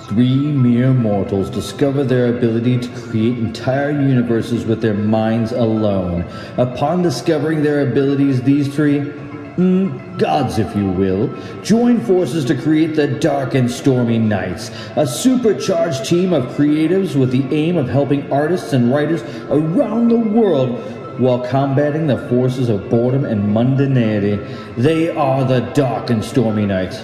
Three mere mortals discover their ability to create entire universes with their minds alone. Upon discovering their abilities, these three, gods if you will, join forces to create the Dark and Stormy Knights, a supercharged team of creatives with the aim of helping artists and writers around the world while combating the forces of boredom and mundanity. They are the Dark and Stormy Knights.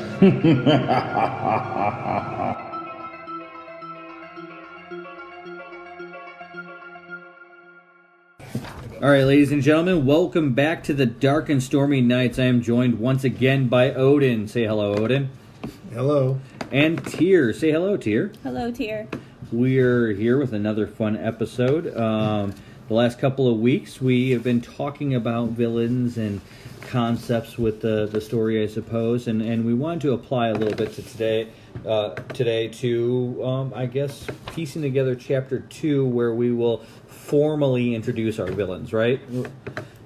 All right, ladies and gentlemen, welcome back to the Dark and Stormy Knights. I am joined once again by Odin. Say hello, Odin. Hello. And Tyr. Say hello, Tyr. Hello, Tyr. We're here with another fun episode. The last couple of weeks, we have been talking about villains and concepts with the story, I suppose, and we wanted to apply a little bit to today to, I guess, piecing together Chapter 2, where we will formally introduce our villains, right?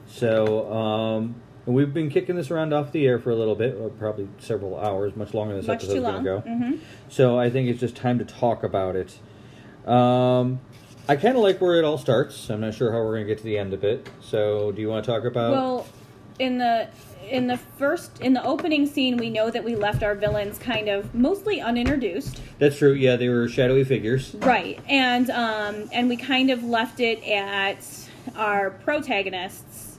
So, we've been kicking this around off the air for a little bit, probably several hours, much longer than this episode's going to go. Mm-hmm. So I think it's just time to talk about it. I kind of like where it all starts. I'm not sure how we're going to get to the end of it. So, do you want to talk about? Well, in the opening scene, we know that we left our villains kind of mostly unintroduced. That's true. Yeah, they were shadowy figures. Right, and we kind of left it at our protagonists.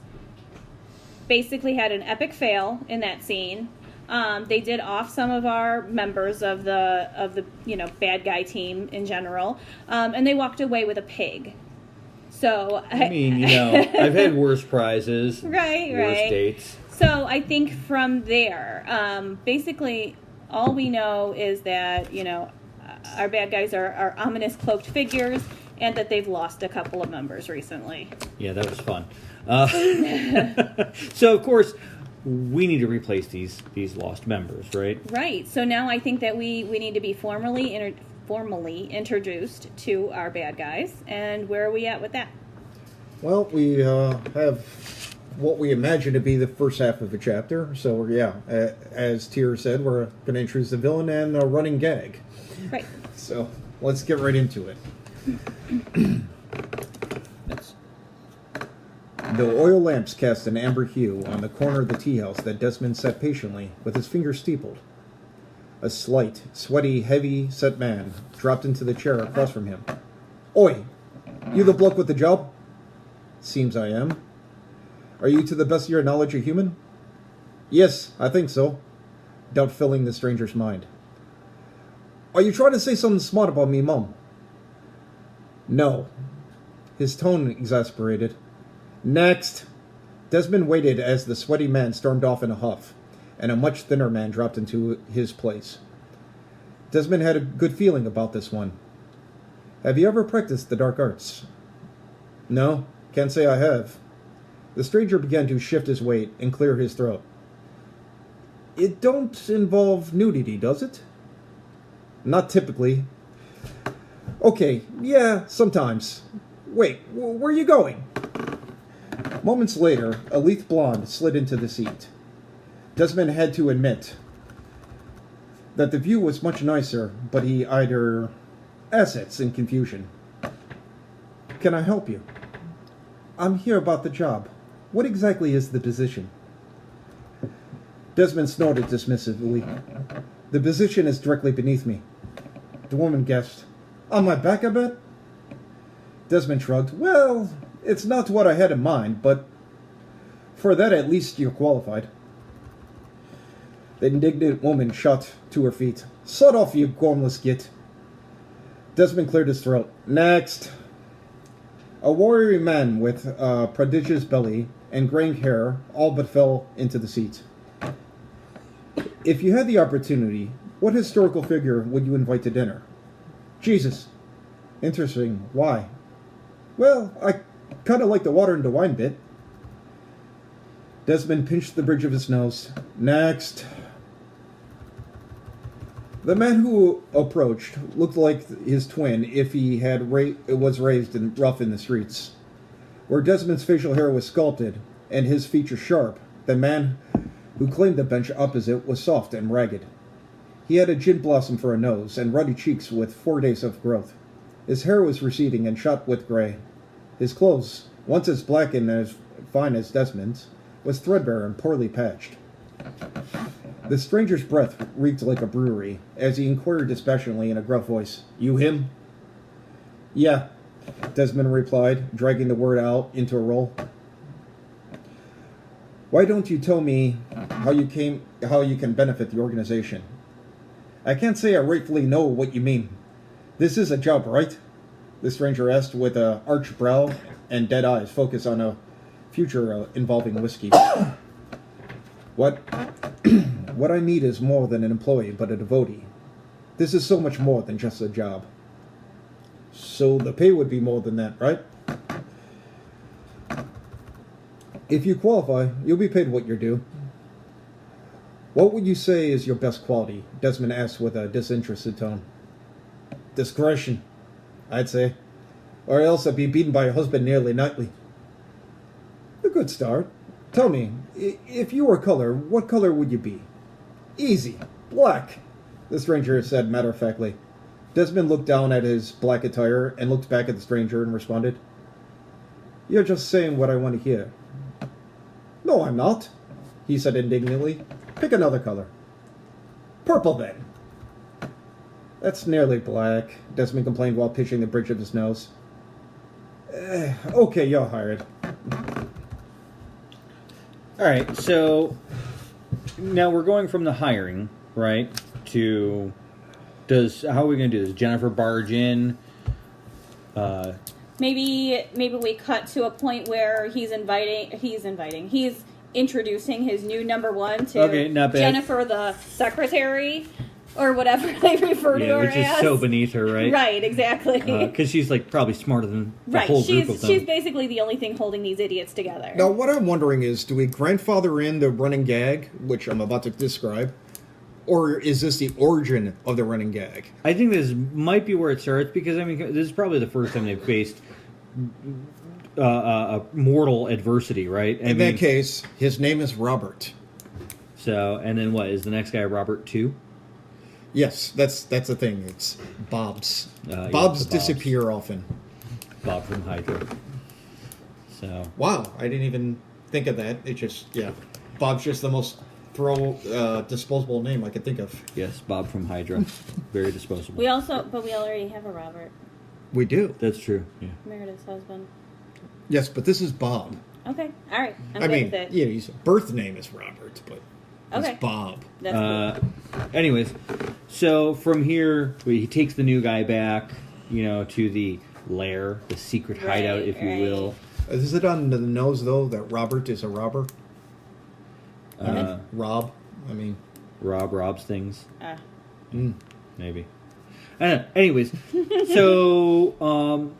Basically, had an epic fail in that scene. They did off some of our members of the bad guy team in general, and they walked away with a pig. So I mean, I've had worse prizes, right, worse dates. So I think from there, basically, all we know is that our bad guys are ominous cloaked figures, and that they've lost a couple of members recently. Yeah, that was fun. So of course, we need to replace these lost members, right? Right. So now I think that we need to be formally introduced to our bad guys. And where are we at with that? Well, we have what we imagine to be the first half of the chapter. So, yeah, as Tyr said, we're going to introduce the villain and a running gag. Right. So, let's get right into it. The oil lamps cast an amber hue on the corner of the tea house that Desmond sat patiently, with his fingers steepled. A slight, sweaty, heavy-set man dropped into the chair across from him. "Oi! You the bloke with the job?" "Seems I am." "Are you to the best of your knowledge a human?" "Yes, I think so." Doubt filling the stranger's mind. "Are you trying to say something smart about me, Mum?" "No." His tone exasperated. "Next!" Desmond waited as the sweaty man stormed off in a huff, and a much thinner man dropped into his place. Desmond had a good feeling about this one. "Have you ever practiced the dark arts?" "No, can't say I have." The stranger began to shift his weight and clear his throat. "It don't involve nudity, does it?" "Not typically." "Okay, yeah, sometimes. Wait, where are you going?" Moments later, a lithe blonde slid into the seat. Desmond had to admit that the view was much nicer, but he eyed her assets in confusion. "Can I help you?" "I'm here about the job. What exactly is the position?" Desmond snorted dismissively. "The position is directly beneath me." The woman gasped. "On my back, I bet?" Desmond shrugged. "Well, it's not what I had in mind, but for that at least you're qualified." The indignant woman shot to her feet. "Sod off, you gormless git." Desmond cleared his throat. "Next." A wiry man with a prodigious belly and graying hair all but fell into the seat. "If you had the opportunity, what historical figure would you invite to dinner?" "Jesus." "Interesting. Why?" "Well, I kind of like the water and the wine bit." Desmond pinched the bridge of his nose. "Next." The man who approached looked like his twin if he had was raised rough in the streets. Where Desmond's facial hair was sculpted and his features sharp, the man who claimed the bench opposite was soft and ragged. He had a gin blossom for a nose and ruddy cheeks with 4 days of growth. His hair was receding and shot with gray. His clothes, once as black and as fine as Desmond's, was threadbare and poorly patched. The stranger's breath reeked like a brewery as he inquired dispassionately in a gruff voice, "You him?" "Yeah," Desmond replied, dragging the word out into a roll. "Why don't you tell me how you can benefit the organization?" "I can't say I rightfully know what you mean. This is a job, right?" the stranger asked with a arched brow and dead eyes focused on a future involving whiskey. What I need is more than an employee, but a devotee. This is so much more than just a job. So the pay would be more than that, right? If you qualify, you'll be paid what you're due. What would you say is your best quality? Desmond asked with a disinterested tone. Discretion, I'd say. Or else I'd be beaten by your husband nearly nightly. A good start. Tell me, if you were a color, what color would you be? Easy. Black, the stranger said matter-of-factly. Desmond looked down at his black attire and looked back at the stranger and responded, You're just saying what I want to hear. No, I'm not, he said indignantly. Pick another color. Purple, then. That's nearly black, Desmond complained while pitching the bridge of his nose. Okay, you're hired. All right, so now we're going from the hiring, right, to how are we going to do this? Jennifer barge in? Maybe we cut to a point where he's introducing his new number one to not bad. Jennifer, the secretary, or whatever they refer to her which as. is so beneath her, right? Right, exactly. Because she's like probably smarter than the right, whole group of them. she's basically the only thing holding these idiots together. Now, what I'm wondering is, do we grandfather in the running gag, which I'm about to describe, or is this the origin of the running gag? I think this might be where it starts because, I mean, this is probably the first time they've faced mortal adversity, right? In that case, his name is Robert. So, and then what? Is the next guy Robert too? Yes, that's the thing. It's Bob's. Yeah, Bob's the Bobs. disappear often. Bob from Hydra. So. Wow, I didn't even think of that. It just, Bob's just the most disposable name I could think of. Yes, Bob from Hydra. Very disposable. We already have a Robert. We do. That's true. Yeah. Meredith's husband. Yes, but this is Bob. Okay, all right. I'm I good mean, with it. yeah, his birth name is Robert, but Okay. it's Bob. That's cool. Anyways, so from here, he takes the new guy back, to the lair, the secret hideout, if you will. Is it on the nose, though, that Robert is a robber? Rob? I mean... Rob robs things. Mm. Maybe. I don't know. Anyways, so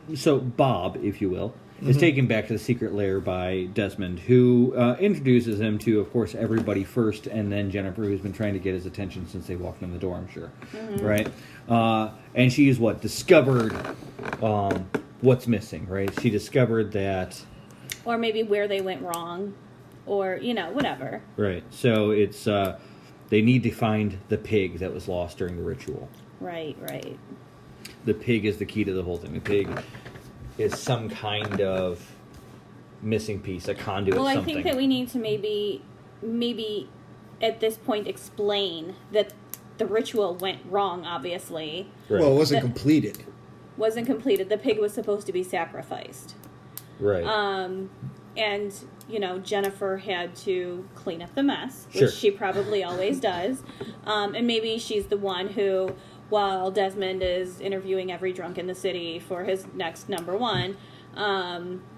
Bob, if you will, is taken back to the secret lair by Desmond, who introduces him to, of course, everybody first, and then Jennifer, who's been trying to get his attention since they walked in the door, I'm sure. Mm-hmm. Right? And she's discovered what's missing, right? She discovered that... Or maybe where they went wrong, or, whatever. Right. So it's... they need to find the pig that was lost during the ritual. Right. The pig is the key to the whole thing. The pig is some kind of missing piece, a conduit, Well, something. I think that we need to maybe at this point explain that the ritual went wrong, obviously. Right. Well, it wasn't completed. Wasn't completed. The pig was supposed to be sacrificed. Right. And, Jennifer had to clean up the mess, which Sure. she probably always does. And maybe she's the one who, while Desmond is interviewing every drunk in the city for his next number one,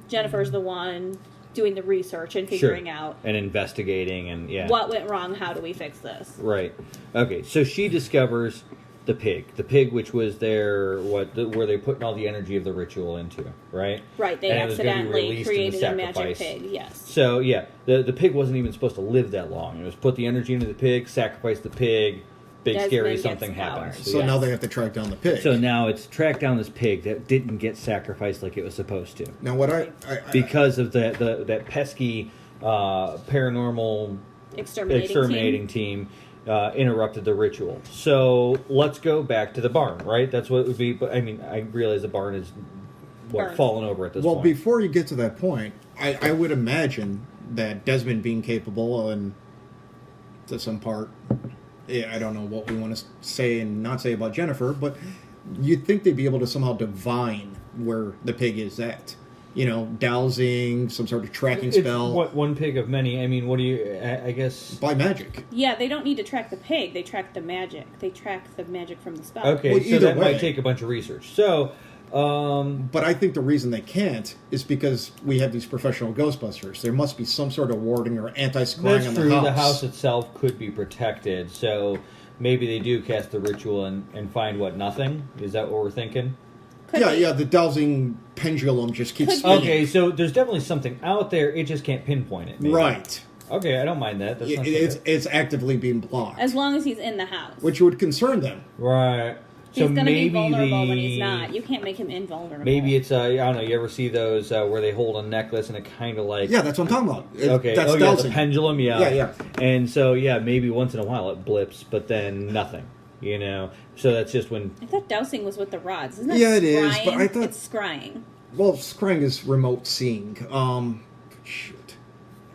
Jennifer's the one doing the research and figuring out and investigating and what went wrong, how do we fix this? Right. Okay, so she discovers the pig which was where they put all the energy of the ritual into, right? Right, they and accidentally created a magic pig, yes. So, the pig wasn't even supposed to live that long. It was put the energy into the pig, sacrifice the pig, big Desmond scary gets something power. happens. So now they have to track down the pig. So now it's track down this pig that didn't get sacrificed like it was supposed to. Now what I because of that pesky paranormal exterminating team interrupted the ritual. So let's go back to the barn, right? That's what it would be. But I mean, I realize the barn is fallen over at this point. Well, before you get to that point, I would imagine that Desmond being capable, and to some part, I don't know what we want to say and not say about Jennifer, but you'd think they'd be able to somehow divine where the pig is at. You know, dowsing, some sort of tracking spell. What, one pig of many? I mean, what do you... I guess... By magic. Yeah, they don't need to track the pig. They track the magic. They track the magic from the spell. Okay, well, so that way. might take a bunch of research. So... but I think the reason they can't is because we have these professional Ghostbusters. There must be some sort of warding or anti-scrying That's on true. the house. The house itself could be protected, so maybe they do cast the ritual and find what, nothing? Is that what we're thinking? Yeah, the dowsing pendulum just keeps spinning. Okay, so there's definitely something out there. It just can't pinpoint it. Maybe. Right. Okay, I don't mind that. That's not so bad. It's actively being blocked. As long as he's in the house. Which would concern them. Right. He's So going to be maybe vulnerable when he's not. You can't make him invulnerable. Maybe it's I don't know. You ever see those where they hold a necklace and it kind of like Yeah, that's what I'm talking about. okay. That's yeah, the dowsing. pendulum. Yeah. Yeah. And so maybe once in a while it blips, but then nothing. You know. So that's just when. I thought dowsing was with the rods. Isn't that Yeah, it is, scrying? but I thought- It's scrying. Well, scrying is remote seeing. Shoot.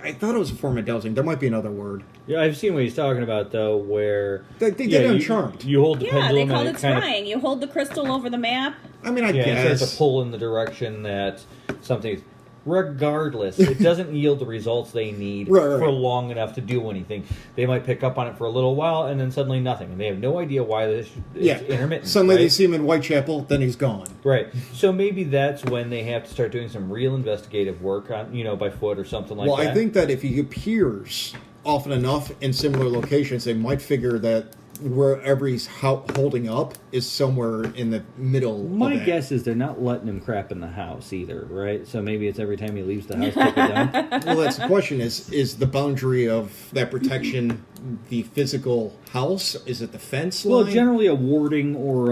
I thought it was a form of dowsing. There might be another word. Yeah, I've seen what he's talking about though, where They did it on Charmed. You hold the Yeah, they pendulum called and it kind of scrying. You hold the crystal over the map. I mean, I it starts guess. to pull in the direction that something. Regardless, it doesn't yield the results they need Right. for long enough to do anything. They might pick up on it for a little while and then suddenly nothing, and they have no idea why this is intermittent. Suddenly right? they see him in Whitechapel, then he's gone. Right. So maybe that's when they have to start doing some real investigative work on, by foot or something like Well, that. I think that if he appears often enough in similar locations, they might figure that wherever he's holding up is somewhere in the middle My of that. guess is they're not letting him crap in the house either, right? So maybe it's every time he leaves the house, take it down. Well, that's the question. Is the boundary of that protection the physical house? Is it the fence line? Well, generally a warding or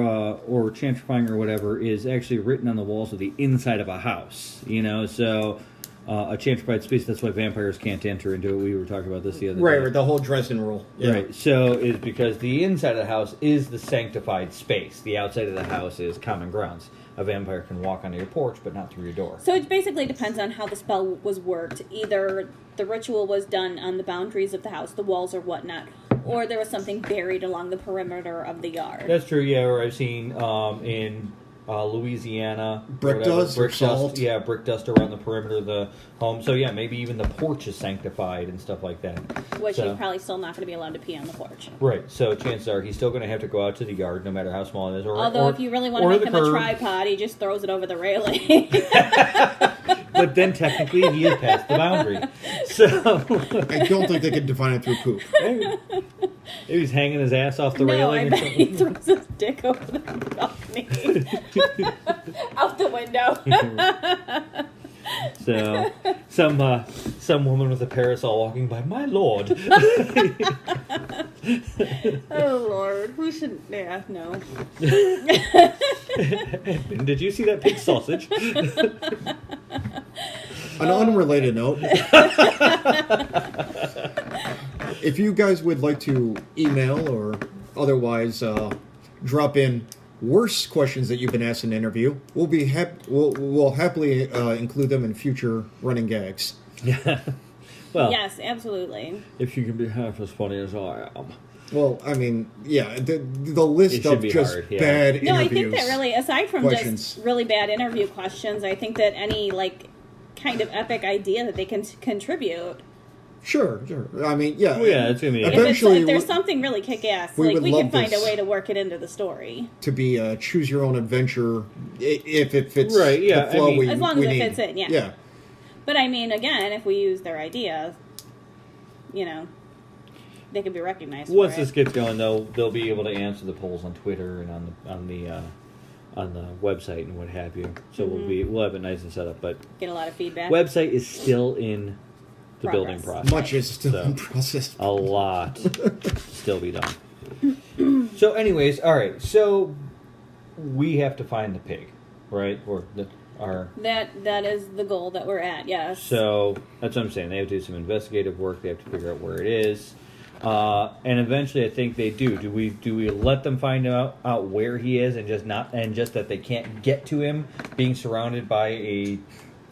gentrifying or whatever is actually written on the walls of the inside of a house, so a gentrified space, that's why vampires can't enter into it. We were talking about this the other day. Right, the whole Dresden rule. Yeah. Right, so it's because the inside of the house is the sanctified space. The outside of the house is common grounds. A vampire can walk onto your porch, but not through your door. So it basically depends on how the spell was worked. Either the ritual was done on the boundaries of the house, the walls or whatnot, or there was something buried along the perimeter of the yard. That's true, yeah, or I've seen in Louisiana. Brick dust or salt. Yeah, brick dust around the perimeter of the home. So yeah, maybe even the porch is sanctified and stuff like that. Which So- he's probably still not going to be allowed to pee on the porch. Right, so chances are he's still going to have to go out to the yard, no matter how small it is. Although if you really want to make him a tripod, he just throws it over the railing. But then technically he is past the boundary. So I don't think they could define it through poop. maybe he's hanging his ass off the No, railing I or bet he something. throws his dick over the balcony. Out the window. So some woman with a parasol walking by, my lord. Oh, Lord. Who should... Yeah, no. Did you see that pig sausage? On an unrelated note, if you guys would like to email or otherwise drop in worse questions that you've been asked in an interview, we'll happily include them in future running gags. Well, Yes, absolutely. if you can be half as funny as I am. Well, I mean, yeah, the list It should of be just hard, yeah. bad No, I interviews. think that really, aside from questions. just really bad interview questions, I think that any, kind of epic idea that they can contribute. Sure. I mean, yeah. Well, yeah, it's gonna be. Eventually, If there's something really kick-ass, we would we love can find this. a way to work it into the story. to be a choose your own adventure if it fits Right, yeah, the flow I mean- As long we as it need. fits in, yeah. Yeah. But I mean, again, if we use their ideas, they can be recognized. Once for this it. gets going, they'll be able to answer the polls on Twitter and on the website and what have you. So we'll have it nice and set up. But Get a lot of feedback. website is still in the building process. Much is still So, in process. a lot still be done. So, anyways, all right. So we have to find the pig, right? Or are. That is the goal that we're at. Yes. So that's what I'm saying. They have to do some investigative work. They have to figure out where it is, and eventually, I think they do. Do we let them find out where he is, and just that they can't get to him, being surrounded by a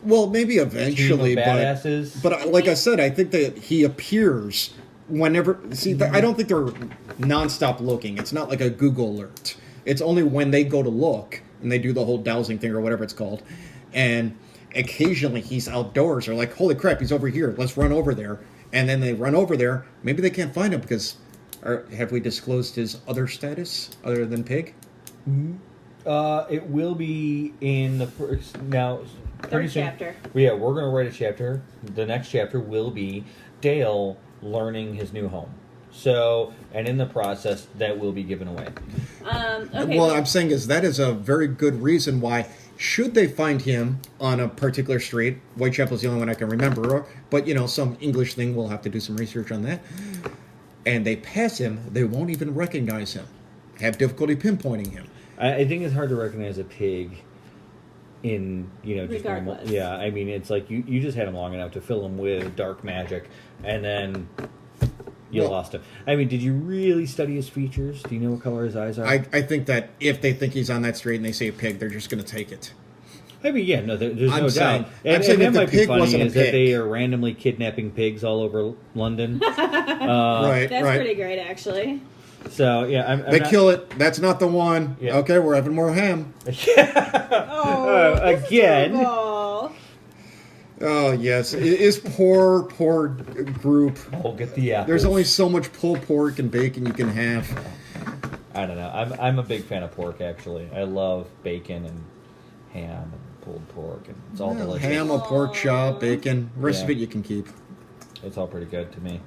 Well, maybe eventually, team of badasses? but like I said, I think that he appears whenever. See, I don't think they're nonstop looking. It's not like a Google alert. It's only when they go to look and they do the whole dowsing thing or whatever it's called, and occasionally he's outdoors. Or like, holy crap, he's over here. Let's run over there. And then they run over there. Maybe they can't find him because, have we disclosed his other status other than pig? It will be in the first now. Third chapter. Yeah, we're going to write a chapter. The next chapter will be Dale learning his new home. So, and in the process, that will be given away. Okay. Well, I'm saying that is a very good reason why, should they find him on a particular street, Whitechapel's the only one I can remember, but, some English thing, we'll have to do some research on that, and they pass him, they won't even recognize him, have difficulty pinpointing him. I think it's hard to recognize a pig in, just normal. Regardless. Yeah, I mean, it's like you just had him long enough to fill him with dark magic, and then you lost him. I mean, did you really study his features? Do you know what color his eyes are? I think that if they think he's on that street and they say pig, they're just going to take it. I mean, yeah, no, there's I'm no saying- doubt. I'm And saying that if the might be pig funny wasn't a is that pig. they are randomly kidnapping pigs all over London. Right, That's right. pretty great, actually. So, yeah, I'm They not, kill it. That's not the one. Yeah. Okay, we're having more ham. Oh, this is again. terrible. Oh, yes. It is poor group. Oh, get the apples. There's only so much pulled pork and bacon you can have. I don't know. I'm a big fan of pork, actually. I love bacon and ham and pulled pork, and it's all delicious. Ham, a pork chop, bacon. The rest of Yeah. it you can keep. It's all pretty good to me.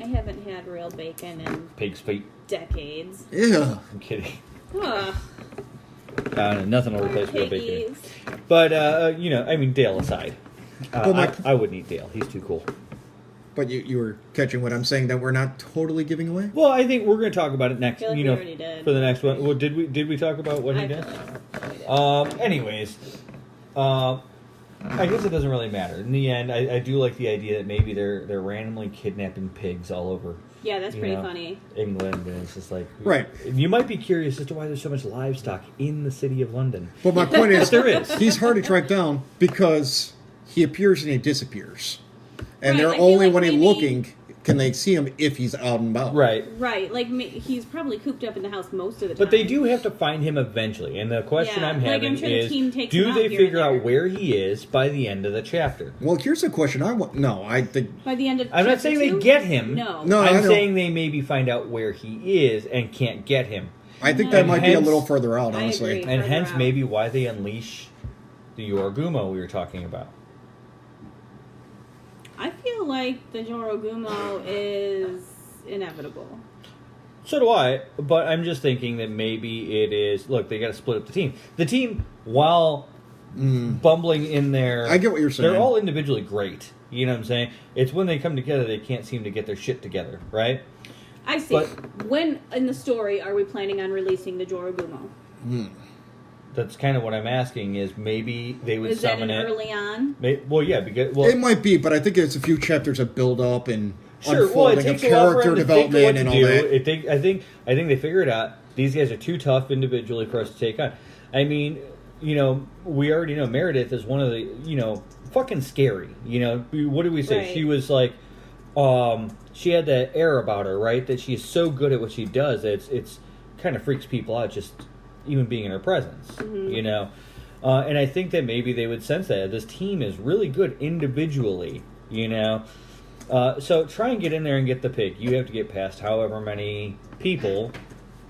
I haven't had real bacon in Pig's feet. decades. Yeah. I'm kidding. Ugh. Nothing will replace real bacon. Piggies. But, I mean, Dale aside. Well, I wouldn't eat Dale. He's too cool. But you were catching what I'm saying, that we're not totally giving away? Well, I think we're going to talk about it next. I feel like we already did. For the next one. Well, did we talk about what he I did? feel like we did. Anyways, I guess it doesn't really matter. In the end, I do like the idea that maybe they're randomly kidnapping pigs all over. Yeah, that's you pretty know, funny. England, and it's just like Right. You might be curious as to why there's so much livestock in the city of London. But my point is, There is. he's hard to track down because he appears and he disappears. And Right, they're I feel only like when he's maybe- looking can they see him if he's out and about. Right. Right, like he's probably cooped up in the house most of the time. But they do have to find him eventually, and the question Yeah, I'm like, having I'm sure the is: team takes do him out they here figure and out there. where he is by the end of the chapter? Well, here's a question I want. No, I think. By the end of I'm not chapter saying 2? they get him. No. No, I I'm know. saying they maybe find out where he is and can't get him, I think No. that might be a Hence- little further out, I honestly. agree. and Further hence out. maybe why they unleash the Yorgumo we were talking about. I feel like the Jorogumo is inevitable. So do I, but I'm just thinking that maybe it is. Look, they got to split up the team. The team, while bumbling in there, I get what you're saying. They're all individually great. You know what I'm saying? It's when they come together they can't seem to get their shit together, right? I see. But- When in the story are we planning on releasing the Jorogumo? That's kind of what I'm asking. Is maybe they would Is that summon an it? early on? Well, yeah, because well, It might be, but I think it's a few chapters of build up and sure. Well, it unfolding of takes a while for character them to think of what development to and all do. that. I think they figure it out. These guys are too tough individually for us to take on. I mean, we already know Meredith is one of the, fucking scary. What did we say? Right. She was like, she had that air about her, right? That she's so good at what she does. It's kind of freaks people out just even being in her presence, And I think that maybe they would sense that this team is really good individually, So try and get in there and get the pig. You have to get past however many people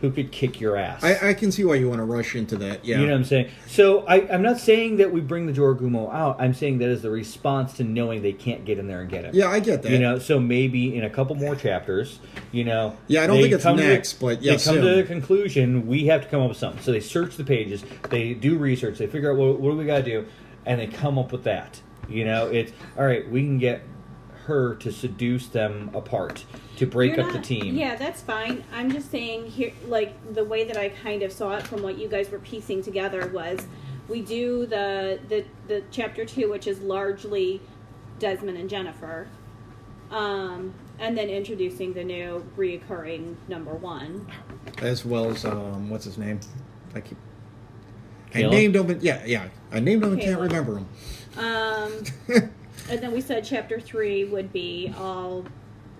who could kick your ass. I can see why you want to rush into that. Yeah. You know what I'm saying? So I'm not saying that we bring the Jorogumo out. I'm saying that is the response to knowing they can't get in there and get him. Yeah, I get that. So maybe in a couple more chapters, Yeah, I don't they think it's come to the- next, but yes, they come to soon. the conclusion we have to come up with something. So they search the pages, they do research, they figure out what do we got to do, and they come up with that. It's all right. We can get her to seduce them apart, to break You're up the not- team. Yeah, that's fine. I'm just saying here, like the way that I kind of saw it from what you guys were piecing together was We do the chapter 2, which is largely Desmond and Jennifer, and then introducing the new reoccurring number 1, as well as what's his name? I Caleb? named him. Yeah. I named him and can't Caleb. remember him. And then we said chapter 3 would be all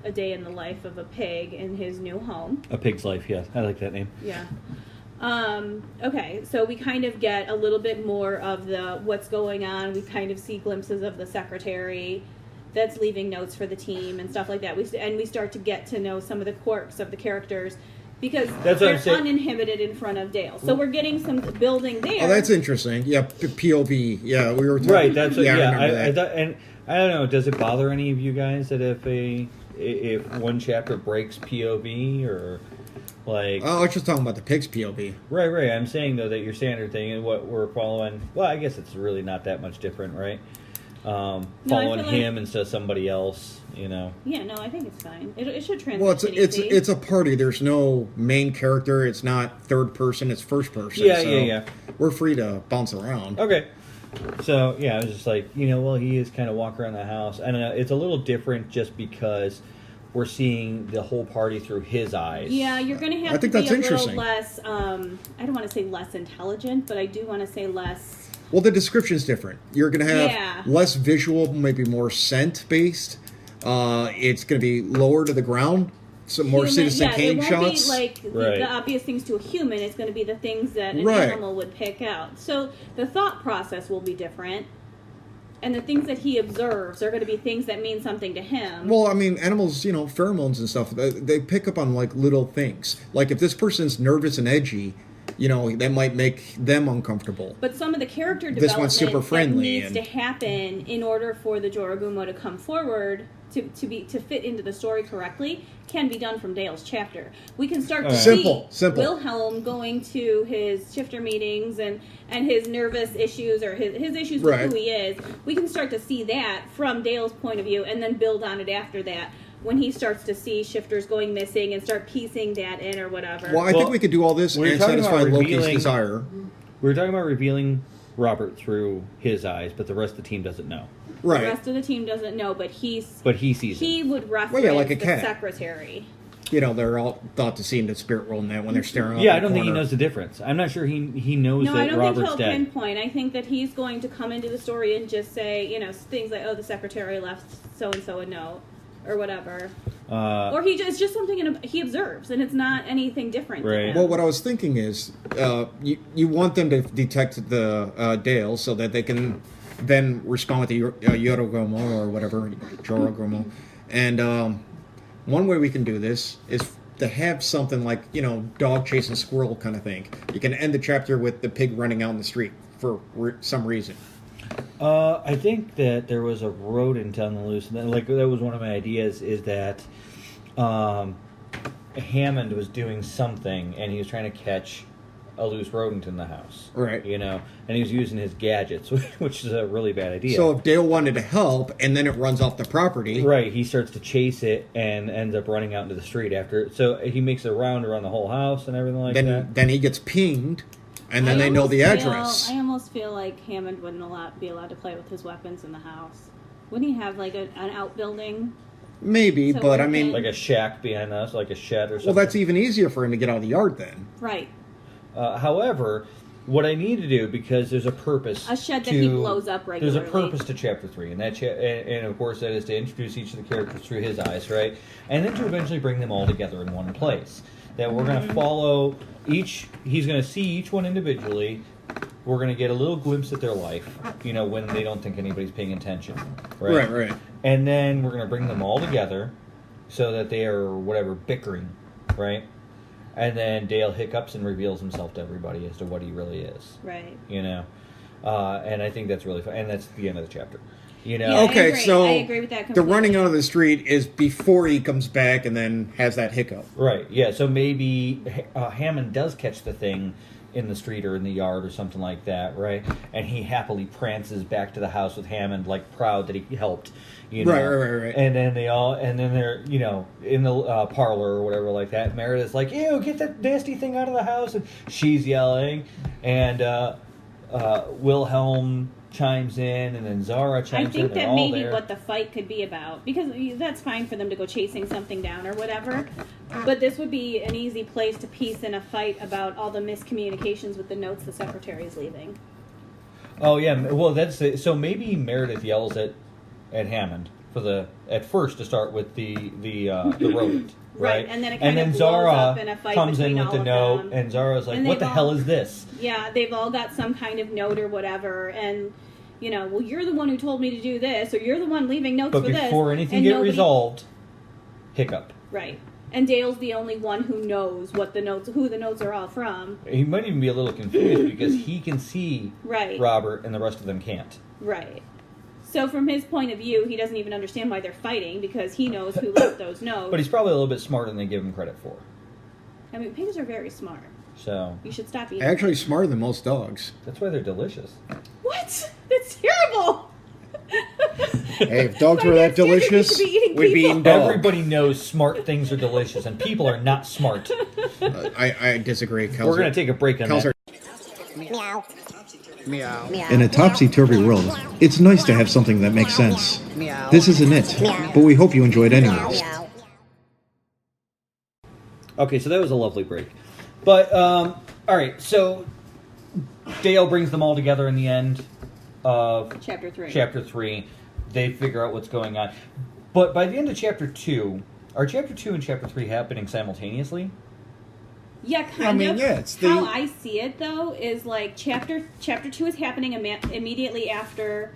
a day in the life of a pig in his new home. A Pig's Life, yeah. I like that name. Yeah. Okay, so we kind of get a little bit more of the what's going on. We kind of see glimpses of the secretary that's leaving notes for the team and stuff like that. We start to get to know some of the quirks of the characters because That's what they're I'm saying. uninhibited in front of Dale. So we're getting some building there. Oh, that's interesting. Yeah, POV. Yeah, we were talking. Right, that's what, I yeah. remember that. I thought, and I don't know, does it bother any of you guys that if one chapter breaks POV or like... Oh, I was just talking about the pig's POV. Right. I'm saying, though, that your standard thing and what we're following... Well, I guess it's really not that much different, right? Following feel him like- instead of somebody else, you know. Yeah, no, I think it's fine. It should transition Well, it's easy. a party. There's no main character. It's not third person. It's first person. Yeah, so yeah. We're free to bounce around. Okay. So, yeah, I was just like, well, he is kind of walking around the house. I don't know. It's a little different just because we're seeing the whole party through his eyes. Yeah, you're going to have I think to be that's a little interesting. less, I don't want to say less intelligent, but I do want to say less... Well, the description's different. You're going to have Yeah. less visual, maybe more scent based. It's going to be lower to the ground. Some more Citizen Kane it won't shots. be like Right. the obvious things to a human. It's going to be the things that an Right. animal would pick out. So the thought process will be different, and the things that he observes are going to be things that mean something to him. Well, I mean, animals, pheromones and stuff, they pick up on, like, little things. Like, if this person's nervous and edgy, that might make them uncomfortable. But some of the character This one's development super friendly that needs to happen in order for the Jorogumo to come forward to fit into the story correctly can be done from Dale's chapter. We can start to Simple. see Wilhelm going to his shifter meetings and his nervous issues or his issues with Right. who he is. We can start to see that from Dale's point of view and then build on it after that when he starts to see shifters going missing and start piecing that in or whatever. Well, I think we could do all this when you're and talking satisfy about Loki's revealing- desire. We were talking about revealing Robert through his eyes, but the rest of the team doesn't know. The Right. rest of the team doesn't know, but he sees he it. would reference like a the cat. secretary. They're all thought to see in the spirit world now when they're staring. Yeah, out I don't the think he corner. knows the difference. I'm not sure he knows No, I that don't Robert's think he'll dead. pinpoint. I think that he's going to come into the story and just say, things like, "Oh, the secretary left so and so a note," or whatever. Or it's just something he observes, and it's not anything different. to Right. him. Well, what I was thinking is, you want them to detect the Dale so that they can then respond with the Yorogumo or whatever, Jorogumo. And one way we can do this is to have something like, dog chasing squirrel kind of thing. You can end the chapter with the pig running out in the street for some reason. I think that there was a rodent on the loose. And that was one of my ideas, is that Hammond was doing something, and he was trying to catch a loose rodent in the house. Right. And he was using his gadgets, which is a really bad idea. So if Dale wanted to help and then it runs off the property... Right, he starts to chase it and ends up running out into the street after. So he makes a round around the whole house and everything like that. Then he gets pinged, and then I they know almost the feel- address. I almost feel like Hammond wouldn't be allowed to play with his weapons in the house. Wouldn't he have like an outbuilding? Maybe, So but we I mean... can- Like a shack behind us, like a shed or something. Well, that's even easier for him to get out of the yard then. Right. However, what I need to do, because there's a purpose, A shed that he blows up There's regularly. a purpose to Chapter 3, and and of course that is to introduce each of the characters through his eyes, right? And then to eventually bring them all together in one place. That we're going to follow each. He's going to see each one individually. We're going to get a little glimpse at their life, when they don't think anybody's paying attention, right? Right. And then we're going to bring them all together, so that they are bickering, right? And then Dale hiccups and reveals himself to everybody as to what he really is. Right. And I think that's really fun. And that's the end of the chapter. Yeah, I Okay, agree. so I agree with that the completely. running out of the street is before he comes back and then has that hiccup. Right, yeah. So maybe Hammond does catch the thing in the street or in the yard or something like that, right? And he happily prances back to the house with Hammond, proud that he helped. Right. And then they're, in the parlor or whatever like that. Meredith's like, ew, get that nasty thing out of the house. And she's yelling. And Wilhelm chimes in, and then Zara chimes in. I think They're that all maybe there. what the fight could be about, because that's fine for them to go chasing something down or whatever, but this would be an easy place to piece in a fight about all the miscommunications with the notes the secretary is leaving. Oh yeah, well that's it. So maybe Meredith yells at Hammond at first to start with the rodent, right? And then it kind of blows Zara up in a fight comes in between with the all note, of them. and Zara's like, And "What the they've hell all- is this?" Yeah, they've all got some kind of note or whatever, and well, you're the one who told me to do this, or you're the one leaving notes But for this. before anything and get nobody- resolved, hiccup. Right. And Dale's the only one who knows who the notes are all from. He might even be a little confused because he can see Right. Robert, and the rest of them can't. Right. So from his point of view, he doesn't even understand why they're fighting because he knows who left those notes. But he's probably a little bit smarter than they give him credit for. I mean, pigs are very smart. So You should stop eating. Actually, smarter than most dogs. that's why they're delicious. What? That's terrible. Hey, if dogs By were that that standard, we delicious, should be eating we'd be people. eating dogs. Everybody knows smart things are delicious, and people are not smart. I disagree. We're going to take a break on cows that. Meow. Meow. In a topsy-turvy world, it's nice to have something that makes sense. Meow. This isn't it, but we hope you enjoyed anyways. Meow. Okay, so that was a lovely break. But, all right, so Dale brings them all together in the end of Chapter 3. Chapter 3. They figure out what's going on. But by the end of Chapter 2, are Chapter 2 and Chapter 3 happening simultaneously? Yeah, kind of. yeah, it's How I see it, though, is like chapter 2 is happening immediately after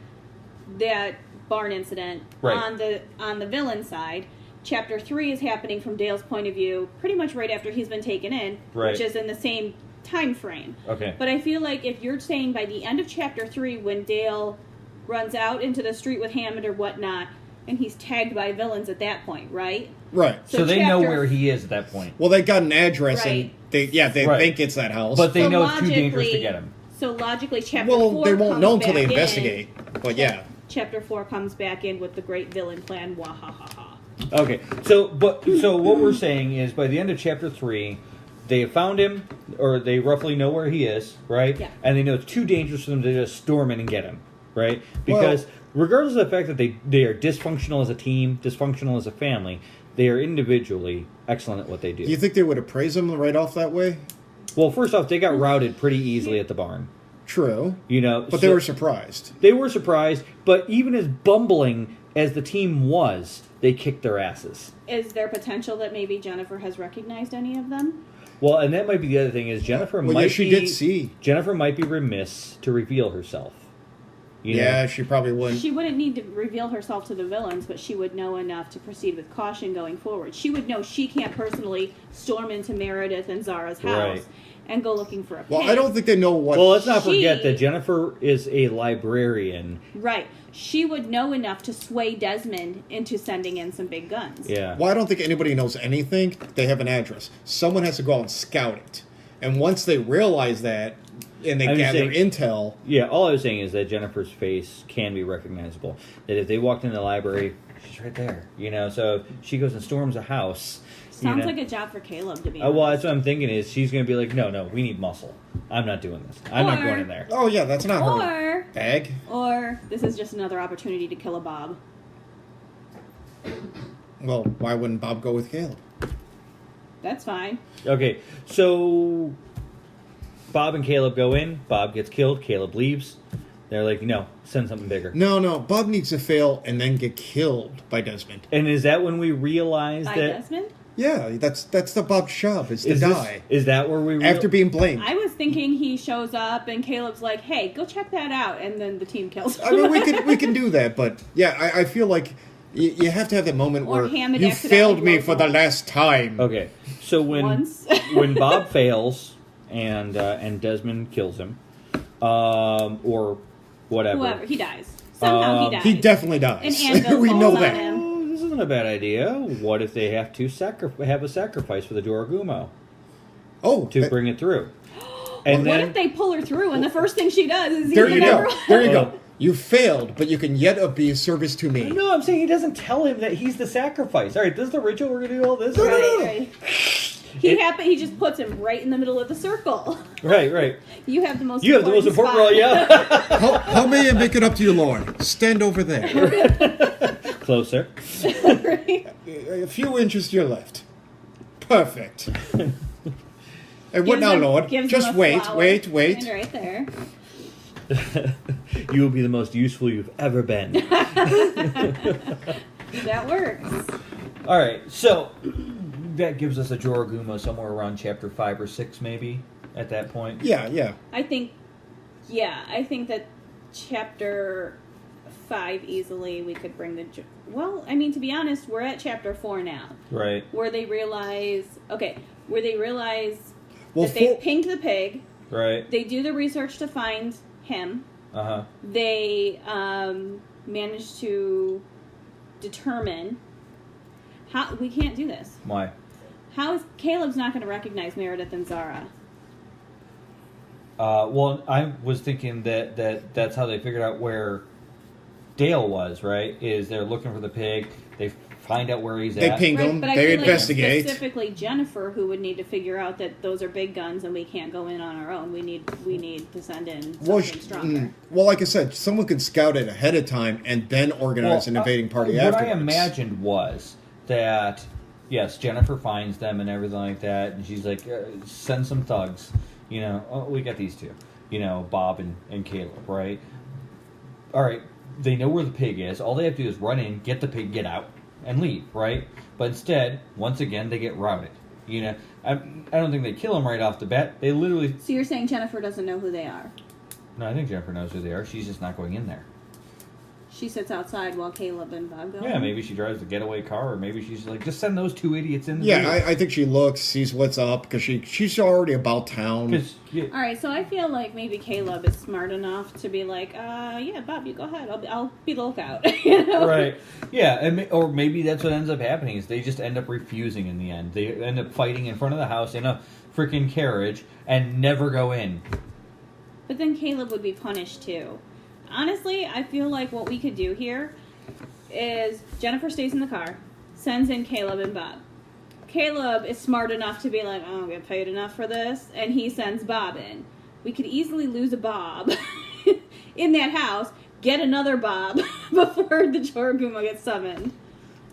that barn incident Right. on the villain side. Chapter 3 is happening from Dale's point of view, pretty much right after he's been taken in, Right. which is in the same time frame. Okay. But I feel like if you're saying by the end of Chapter 3, when Dale runs out into the street with Hammond or whatnot, and he's tagged by villains at that point, right? Right. So they know chapter- where he is at that point. Well, they got an address, Right. and they Right. think it's that house. But they So know it's too dangerous to logically- get him. So logically, Chapter 4 well, they won't comes know until they back in. investigate. But yeah, Chapter 4 comes back in with the great villain plan. Wahahaha. Okay, so what we're saying is by the end of Chapter 3, they have found him, or they roughly know where he is, right? Yeah. And they know it's too dangerous for them to just storm in and get him, right? Because regardless of the fact that they are dysfunctional as a team, dysfunctional as a family, they are individually excellent at what they do. do you think they would appraise him right off that way? Well, first off, they got routed pretty easily at the barn. True, But but they were surprised. They were surprised, but even as bumbling as the team was, they kicked their asses. Is there potential that maybe Jennifer has recognized any of them? Well, and that might be the other thing is Jennifer Well, might yeah, she be did see. Jennifer might be remiss to reveal herself. You know? Yeah, she probably wouldn't. She wouldn't need to reveal herself to the villains, but she would know enough to proceed with caution going forward. She would know she can't personally storm into Meredith and Zara's house Right. and go looking for a pig. Well, I don't think they know what. Well, let's not She- forget that Jennifer is a librarian. Right. She would know enough to sway Desmond into sending in some big guns. Yeah. Well, I don't think anybody knows anything. They have an address. Someone has to go out and scout it. And once they realize that, and they I'm just gather saying- intel, Yeah, all I was saying is that Jennifer's face can be recognizable. That if they walked in the library, she's right there. So if she goes and storms a house. Sounds like a job for Caleb, to be honest. Well, that's what I'm thinking is she's going to be like, no, we need muscle. I'm not doing this. I'm not Or- going in there. oh yeah, that's not her Or, bag. or this is just another opportunity to kill a Bob. Well, why wouldn't Bob go with Caleb? That's fine. Okay, so Bob and Caleb go in. Bob gets killed. Caleb leaves. They're like, no, send something bigger. No, Bob needs to fail and then get killed by Desmond. And is that when we realize By that? Desmond? Yeah, that's the Bob's job is to Is die that where we after being blamed. I was thinking he shows up and Caleb's like, hey, go check that out. And then the team kills him. I mean, we can do that, but yeah, I feel like you have to have that moment Or where Hammond you accidentally failed me blows for the up. last time. Okay, so when Once. when Bob fails and Desmond kills him, or whatever. Whoever, he dies. Somehow he dies. He definitely dies. An anvil We falls know on that. him. Oh, this isn't a bad idea. What if they have to have a sacrifice for the Dorogumo Oh, to bring it through? And What then if they pull her through and the first thing she does is there eat you the go. number- There you go. You failed, but you can yet be of service to me. no, I'm saying he doesn't tell him that he's the sacrifice. All right, this is the ritual. We're gonna do all this. No. Right. He just puts him right in the middle of the circle. Right. You have the most. You have the most important role, yeah. How may I make it up to you, Lord? Stand over there. Closer. Right. A few inches to your left. Perfect. And what Gives now, him- Lord? gives Just him a wait. flower. Wait. And right there. You will be the most useful you've ever been. That works. All right, so that gives us Ajorogumo somewhere around chapter 5 or 6, maybe at that point. Yeah. I think that chapter 5 easily we could bring the. Well, I mean, to be honest, we're at chapter 4 now. Right. Where they realize that Well, they've pinged the pig. Right. They do the research to find him. Uh-huh. They manage to determine how we can't do this. Why? How is Caleb's not going to recognize Meredith and Zara? Well, I was thinking that's how they figured out where Dale was, right? Is they're looking for the pig. They find out where he's They at. ping Right, him. but I They feel investigate. Like specifically Jennifer, who would need to figure out that those are big guns and we can't go in on our own. We need to send in something stronger. Well, like I said, someone can scout it ahead of time and then organize an invading party What afterwards. I imagined was that, yes, Jennifer finds them and everything like that, and she's like, send some thugs. We got these two. Bob and Caleb, right? All right, they know where the pig is. All they have to do is run in, get the pig, get out, and leave, right? But instead, once again, they get routed. I don't think they kill them right off the bat. They literally... So you're saying Jennifer doesn't know who they are? No, I think Jennifer knows who they are. She's just not going in there. She sits outside while Caleb and Bob go. Yeah, maybe she drives the getaway car, or maybe she's like, just send those two idiots in. Yeah, I think she looks, sees what's up, because she's already about town. All right, so I feel like maybe Caleb is smart enough to be like, yeah, Bob, you go ahead. I'll be the lookout. Right. Yeah, or maybe that's what ends up happening is they just end up refusing in the end. They end up fighting in front of the house in a freaking carriage and never go in. But then Caleb would be punished too. Honestly, I feel like what we could do here is Jennifer stays in the car, sends in Caleb and Bob. Caleb is smart enough to be like, I don't get paid enough for this, and he sends Bob in. We could easily lose a Bob in that house, get another Bob before the Ajorogumo gets summoned.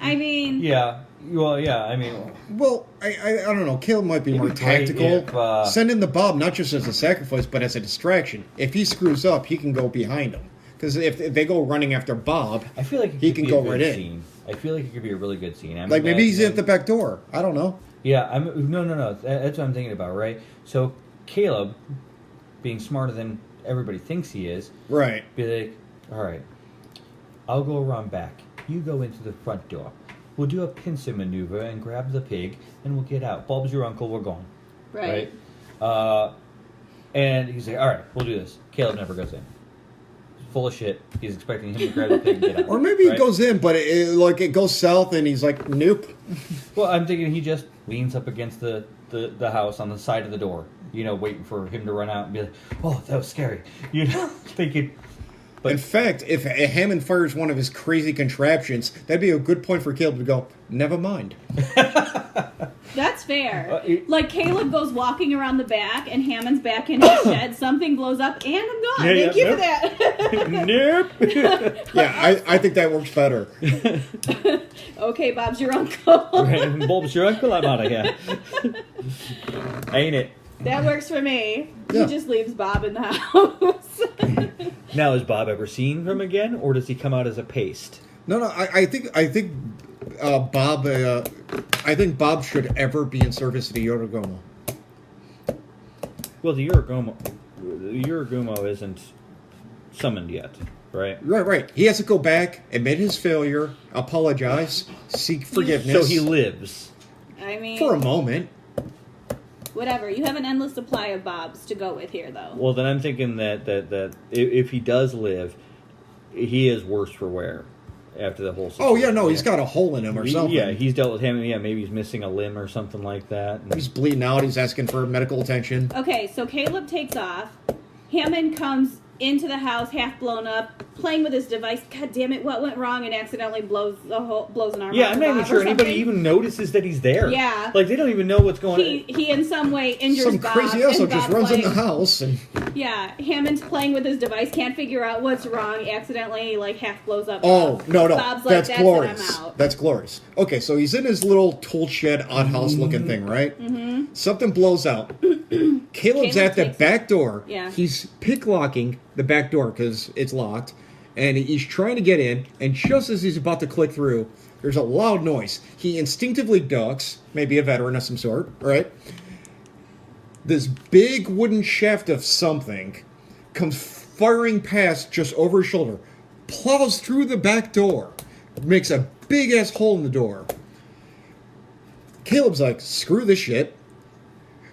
I mean... Yeah. Well, yeah, I mean... Well, I don't know. Caleb might be more It'd be great tactical. if, Send in the Bob not just as a sacrifice, but as a distraction. If he screws up, he can go behind him. Because if they go running after Bob, I feel like he can go right in. Scene. I feel like it could be a really good scene. Like maybe he's at the back door. I don't know. Yeah, no. That's what I'm thinking about, right? So Caleb, being smarter than everybody thinks he is, Right. be like, all right, I'll go around back. You go into the front door. We'll do a pincer maneuver and grab the pig, and we'll get out. Bob's your uncle. We're gone. Right. And he's like, all right, we'll do this. Caleb never goes in. He's full of shit. He's expecting him to grab the pig and get out. Or maybe right? he goes in, but it goes south, and he's like, nope. Well, I'm thinking he just leans up against the house on the side of the door, waiting for him to run out and be like, oh, that was scary. Thinking... But in fact, if Hammond fires one of his crazy contraptions, that'd be a good point for Caleb to go, never mind. That's fair. Like Caleb goes walking around the back and Hammond's back in his shed. Something blows up and I'm gone. Thank you for that. Nope. Yeah, I think that works better. Okay, Bob's your uncle. Bob's your uncle, I'm out of here. Ain't it? That works for me. Yeah. He just leaves Bob in the house. Now, is Bob ever seen from again, or does he come out as a paste? No, I think Bob. I think Bob should ever be in service of the Ajorogumo. Well, the Ajorogumo isn't summoned yet, right? Right. He has to go back, admit his failure, apologize, seek forgiveness. So he lives. I mean, for a moment. Whatever. You have an endless supply of Bobs to go with here, though. Well, then I'm thinking that if he does live, he is worse for wear after the whole situation. Oh, yeah, no, he's got a hole in him or something. Yeah, he's dealt with him. Yeah, maybe he's missing a limb or something like that. He's bleeding out. He's asking for medical attention. Okay, so Caleb takes off. Hammond comes into the house, half blown up, playing with his device. God damn it, what went wrong? And accidentally blows an arm Yeah, out I'm to not even Bob sure or anybody something. even notices that he's there. Yeah. Like, they don't even know what's going on. He in some way injures Some Bob. crazy asshole and just Bob's runs in the like- house and Yeah, Hammond's playing with his device, can't figure out what's wrong, accidentally like half blows up. oh no Bob's like, that's that's glorious. it, I'm out. That's glorious. Okay, so he's in his little tool shed outhouse looking thing, right? Mm-hmm. Something blows out. Caleb's Caleb at the takes back door. Yeah. He's pick locking the back door because it's locked, and he's trying to get in. And just as he's about to click through, there's a loud noise. He instinctively ducks, maybe a veteran of some sort, right? This big wooden shaft of something comes firing past just over his shoulder, plows through the back door, makes a big ass hole in the door. Caleb's like, screw this shit,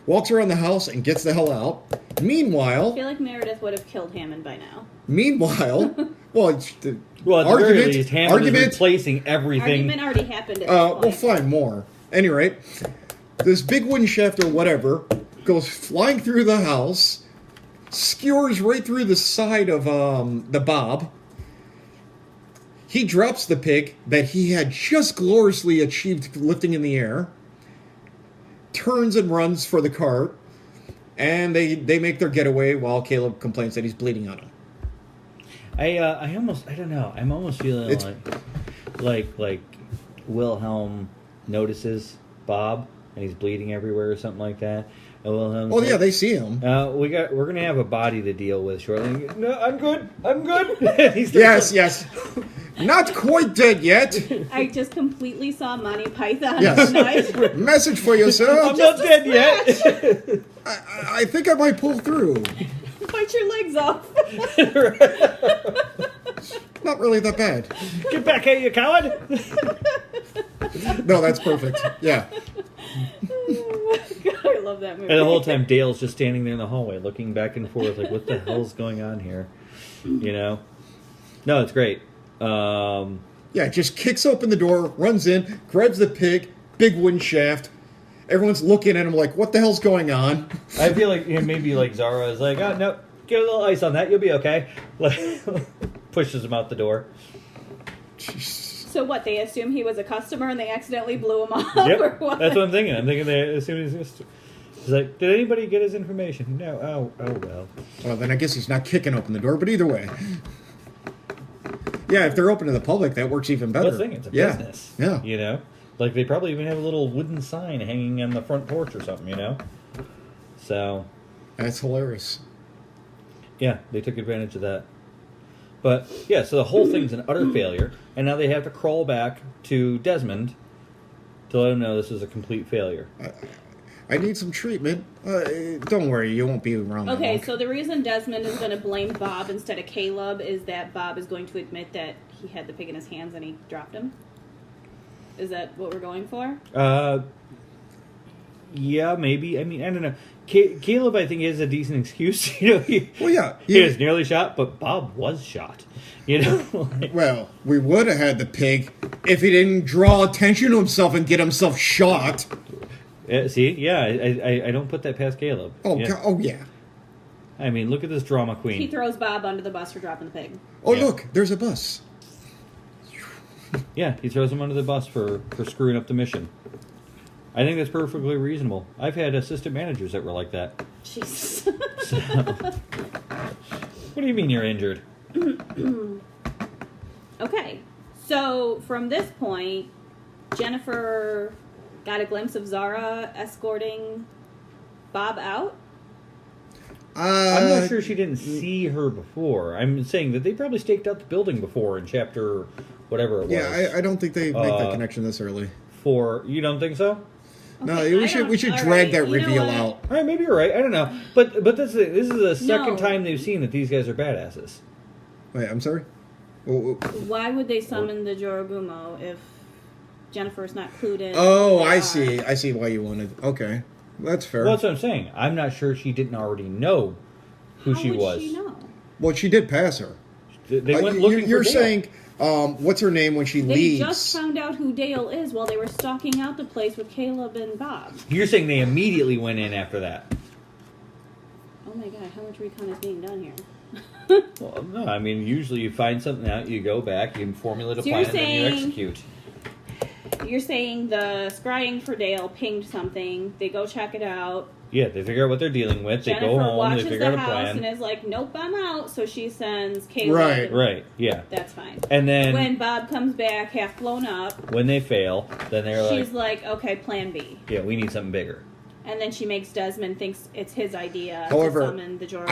walks around the house and gets the hell out. I Meanwhile, feel like Meredith would have killed Hammond by now. well, it's the Well, at the very least, Hammond is replacing everything. Argument already happened at this we'll point. find more. Any rate, this big wooden shaft or whatever goes flying through the house, skewers right through the side of the Bob. He drops the pig that he had just gloriously achieved lifting in the air, turns and runs for the cart, and they make their getaway while Caleb complains that he's bleeding on him. I don't know. I'm almost feeling It's- like Wilhelm notices Bob and he's bleeding everywhere or something like that. And Wilhelm's Oh yeah, like, they see him. we're gonna have a body to deal with shortly. No, I'm good. He's Yes. Not quite dead yet. I just completely saw Monty Python Yes. tonight. Message for you, sir. I'm not dead yet. I think I might pull through. Bite your legs off. Not really that bad. Get back here, you coward! No, that's perfect. Yeah. God, I love that movie. And the whole time, Dale's just standing there in the hallway, looking back and forth, like, what the hell's going on here? You know? No, it's great. Yeah, just kicks open the door, runs in, grabs the pig, big wooden shaft. Everyone's looking at him like, what the hell's going on? I feel like maybe like Zara is like, oh no, get a little ice on that, you'll be okay. Like, pushes him out the door. So what? They assume he was a customer and they accidentally blew him off, or Yep, what? that's what I'm thinking. I'm thinking they assume he's just. He's like, did anybody get his information? No. Oh well. Well, then I guess he's not kicking open the door, but either way. Yeah, if they're open to the public, that works even better. That's the thing. It's a Yeah. business. Yeah. You know, like they probably even have a little wooden sign hanging on the front porch or something. You know. So. That's hilarious. Yeah, they took advantage of that. But, yeah, so the whole thing's an utter failure, and now they have to crawl back to Desmond to let him know this is a complete failure. I need some treatment. Don't worry, you won't be around that Okay, long. so the reason Desmond is going to blame Bob instead of Caleb is that Bob is going to admit that he had the pig in his hands and he dropped him? Is that what we're going for? Yeah, maybe. I mean, I don't know. Caleb, I think, has a decent excuse. You know, he yeah. was nearly shot, but Bob was shot. You know? Well, we would have had the pig if he didn't draw attention to himself and get himself shot. See? Yeah, I don't put that past Caleb. Oh, yeah. oh yeah. I mean, look at this drama queen. He throws Bob under the bus for dropping the pig. Oh, Yeah. look, there's a bus. Yeah, he throws him under the bus for screwing up the mission. I think that's perfectly reasonable. I've had assistant managers that were like that. Jesus. So, what do you mean you're injured? Okay, so from this point, Jennifer got a glimpse of Zara escorting Bob out. I'm not sure she didn't see her before. I'm saying that they probably staked out the building before in chapter whatever it was. Yeah, I don't think they make that connection this early. You don't think so? No, Okay, we should all drag right, that you know reveal what? out. All right, maybe you're right. I don't know. But this is the second No. time they've seen that these guys are badasses. Wait, I'm sorry? Why would they summon the Jorogumo if Jennifer's not clued in? Oh, who they I are? see. I see why you wanted. Okay. That's fair. Well, that's what I'm saying. I'm not sure she didn't already know who How she would was. she know? Well, she did pass her. They went looking You're for Dale. saying, what's her name when she They leaves? just found out who Dale is while they were stalking out the place with Caleb and Bob. You're saying they immediately went in after that. Oh my god, how much recon is being done here? Well, no, I mean, usually you find something out, you go back, you formulate a So plan, you're and then you saying- execute. You're saying the scrying for Dale pinged something. They go check it out. Yeah, they figure out what they're dealing with. They Jennifer go home, watches they figure out the a house plan. and is like, "Nope, I'm out." So she sends Caleb. Right. Right, yeah. That's fine. And then When Bob comes back half blown up, when they fail, then they're she's like, like, "Okay, Plan B." yeah, we need something bigger. And then she makes Desmond thinks it's his idea However, to summon the Jorah.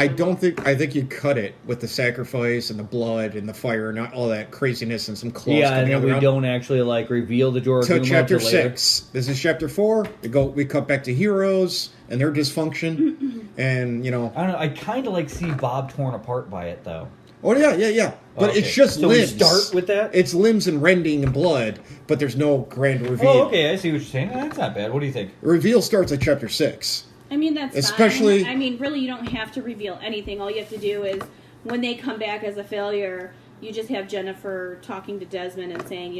I think you cut it with the sacrifice and the blood and the fire and all that craziness and some claws Yeah, coming and then out we around. don't actually like reveal the Jorah So Gumo chapter till later. 6. This is chapter 4. We cut back to heroes and their dysfunction, and I don't know. I kind of like see Bob torn apart by it, though. oh yeah. But Okay. it's just So limbs. we start with that? It's limbs and rending and blood, but there's no grand reveal. Oh, okay, I see what you're saying. That's not bad. What do you think? The reveal starts at chapter 6. I mean, that's Especially- fine. I mean, really, you don't have to reveal anything. All you have to do is, when they come back as a failure, you just have Jennifer talking to Desmond and saying,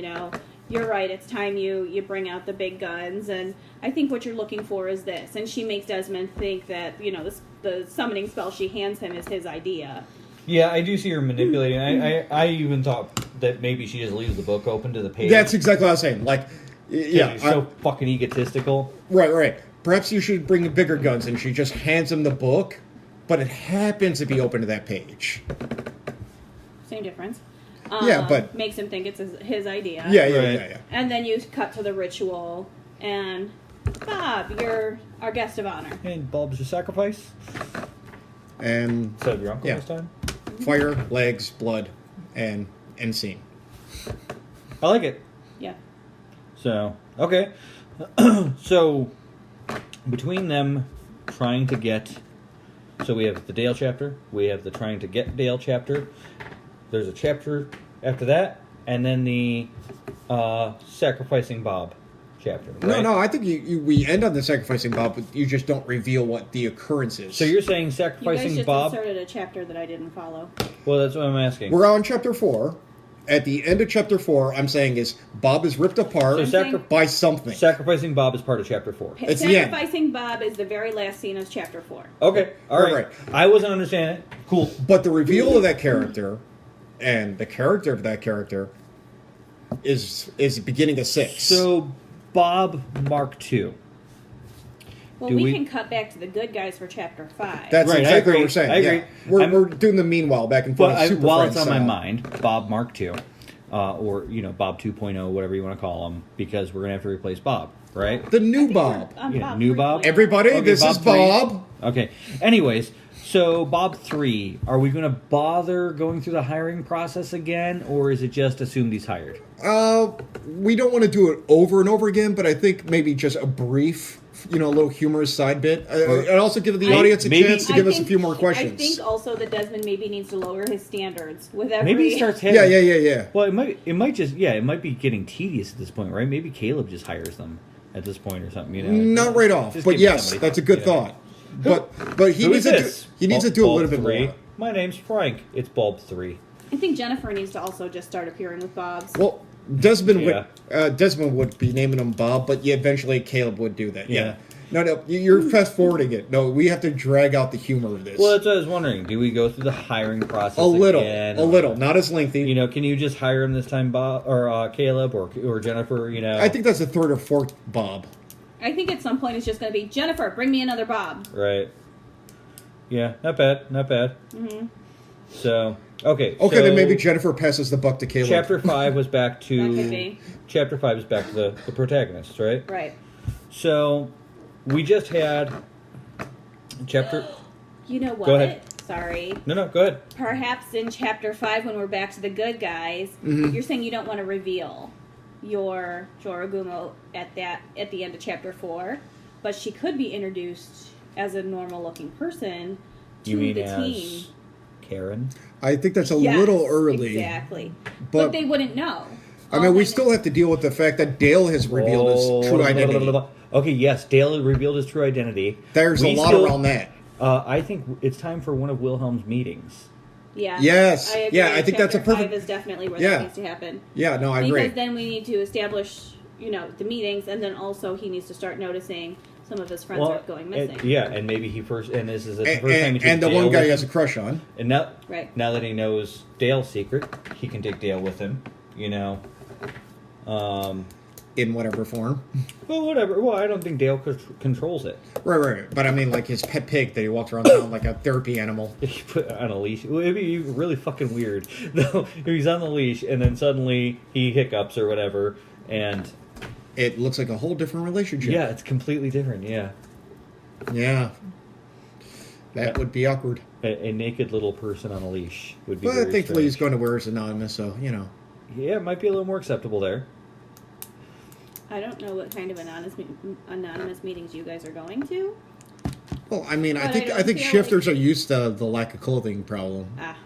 you're right, it's time you bring out the big guns. And I think what you're looking for is this. And she makes Desmond think that, the summoning spell she hands him is his idea. Yeah, I do see her manipulating. I even thought that maybe she just leaves the book open to the page. That's exactly what I was saying. Like, yeah, She's so fucking egotistical. right. Perhaps you should bring the bigger guns, and she just hands him the book, but it happens to be open to that page. Same difference. Yeah, but- makes him think it's his idea. Yeah. And then you cut to the ritual, and Bob, you're our guest of honor. And Bob's a sacrifice. And So your uncle Yeah. this time? fire, legs, blood, and end scene. I like it. Yeah. So, okay. So, between them trying to get... So we have the Dale chapter. We have the trying to get Dale chapter. There's a chapter after that. And then the sacrificing Bob chapter. Right? No, I think we end on the sacrificing Bob, but you just don't reveal what the occurrence is. So you're saying You guys sacrificing just Bob? inserted a chapter that I didn't follow. Well, that's what I'm asking. We're on chapter 4. At the end of chapter 4, I'm saying is Bob is ripped apart So by something. Sacrificing Bob is part of chapter 4. It's the end. Sacrificing Bob is the very last scene of chapter 4. Okay, all right. Right. I wasn't understanding it. Cool. But the reveal of that character and the character of that character is beginning of 6. So, Bob Mark II. Well, Do we we- can cut back to the good guys for chapter 5. That's Right, I exactly agree. what we're saying. I agree. Yeah. We're doing the meanwhile back and forth. But Super while Friends it's on my style. mind, Bob Mark II, or Bob 2.0, whatever you want to call him, because we're gonna have to replace Bob, right? The new Bob. New Bob? Everybody, Okay, this is 3. Bob. Okay. Anyways, so Bob 3, are we gonna bother going through the hiring process again, or is it just assumed he's hired? We don't want to do it over and over again, but I think maybe just a brief, a little humorous side bit. And also give the audience a chance to give us a few more questions. I think also that Desmond maybe needs to lower his standards with every... Maybe he starts having... Yeah. Well, it might be getting tedious at this point, right? Maybe Caleb just hires them at this point or something, Not right off, Just but give yes, somebody- that's a good thought. But he Who needs is to do, this? he needs to do a little bit 3. more. My name's Frank. It's Bulb 3. I think Jennifer needs to also just start appearing with Bob's. Well, Desmond Yeah. Desmond would be naming him Bob, but eventually Caleb would do that. Yeah. No, you're fast forwarding it. No, we have to drag out the humor of this. Well, that's what I was wondering. Do we go through the hiring process a little, again? not as lengthy. Can you just hire him this time, Bob or Caleb or Jennifer? I think that's the third or fourth Bob. I think at some point it's just going to be, Jennifer, bring me another Bob. Right. Yeah, not bad. Mm-hmm. So okay. Okay, so then maybe Jennifer passes the buck to Caleb. Chapter 5 was back That could to be. Chapter 5 is back to the protagonists, right? Right. So we just had chapter. You know what? Go ahead. Sorry. No, go ahead. Perhaps in chapter 5, when we're back to the good guys, Mm-hmm. you're saying you don't want to reveal your Jorah Gumo at the end of chapter 4, but she could be introduced as a normal-looking person to You mean the as team. Karen? I think that's a Yes, little early. Exactly. But- But they wouldn't know. I mean, we still have to deal with the fact that Dale has revealed his true identity. Okay, yes, Dale revealed his true identity. There's a lot around that. I think it's time for one of Wilhelm's meetings. Yeah. Yes. I agree. Yeah, I think that's a Chapter perfect- 5 is definitely where Yeah. that needs to happen. Yeah, no, I agree. Because then we need to establish, the meetings, and then also he needs to start noticing some of his friends are going missing. And maybe he first, and this is the first time he took and the Dale one guy with he has him. a crush on. And now, Right. now that he knows Dale's secret, he can take Dale with him. You know. In whatever form. Well, whatever. Well, I don't think Dale controls it. Right. But I mean, like his pet pig that he walks around town like a therapy animal. If you put on a leash, well, it'd be really fucking weird. Though, if he's on the leash and then suddenly he hiccups or whatever, and It looks like a whole different relationship. yeah, it's completely different. Yeah, Yeah. That would be awkward. a naked little person on a leash would be. But very thankfully he's strange. going to Where's Anonymous, so, you know. Yeah, it might be a little more acceptable there. I don't know what kind of anonymous meetings you guys are going to. Well, I mean, I But think I don't feel shifters are used to the lack of clothing problem. Ah.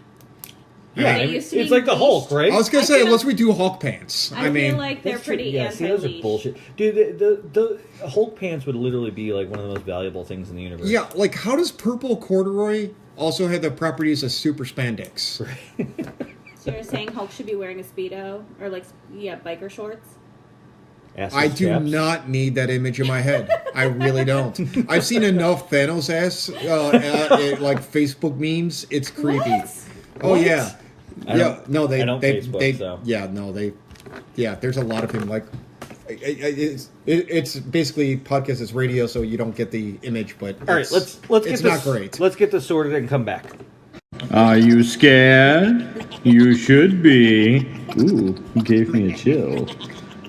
Yeah, They I mean, used to it's be like the Hulk, right? I was going I to say, feel- unless we do Hulk pants. I mean, feel like they're That's true. pretty Yeah, see, those are anti-leash. bullshit, dude. The Hulk pants would literally be like one of the most valuable things in the universe. yeah, like how does purple corduroy also have the properties of super spandex? So you're saying Hulk should be wearing a Speedo? Or biker shorts? Assless I do chaps. not need that image in my head. I really don't. I've seen enough Thanos ass like Facebook memes. It's creepy. What? Oh What? yeah, I don't- No, they I don't they Facebook, they so. yeah. There's a lot of him. Like it's basically podcast is radio, so you don't get the image. But All right, let's get it's this, not great. Let's get this sorted and come back. Are you scared? You should be. Ooh, gave me a chill.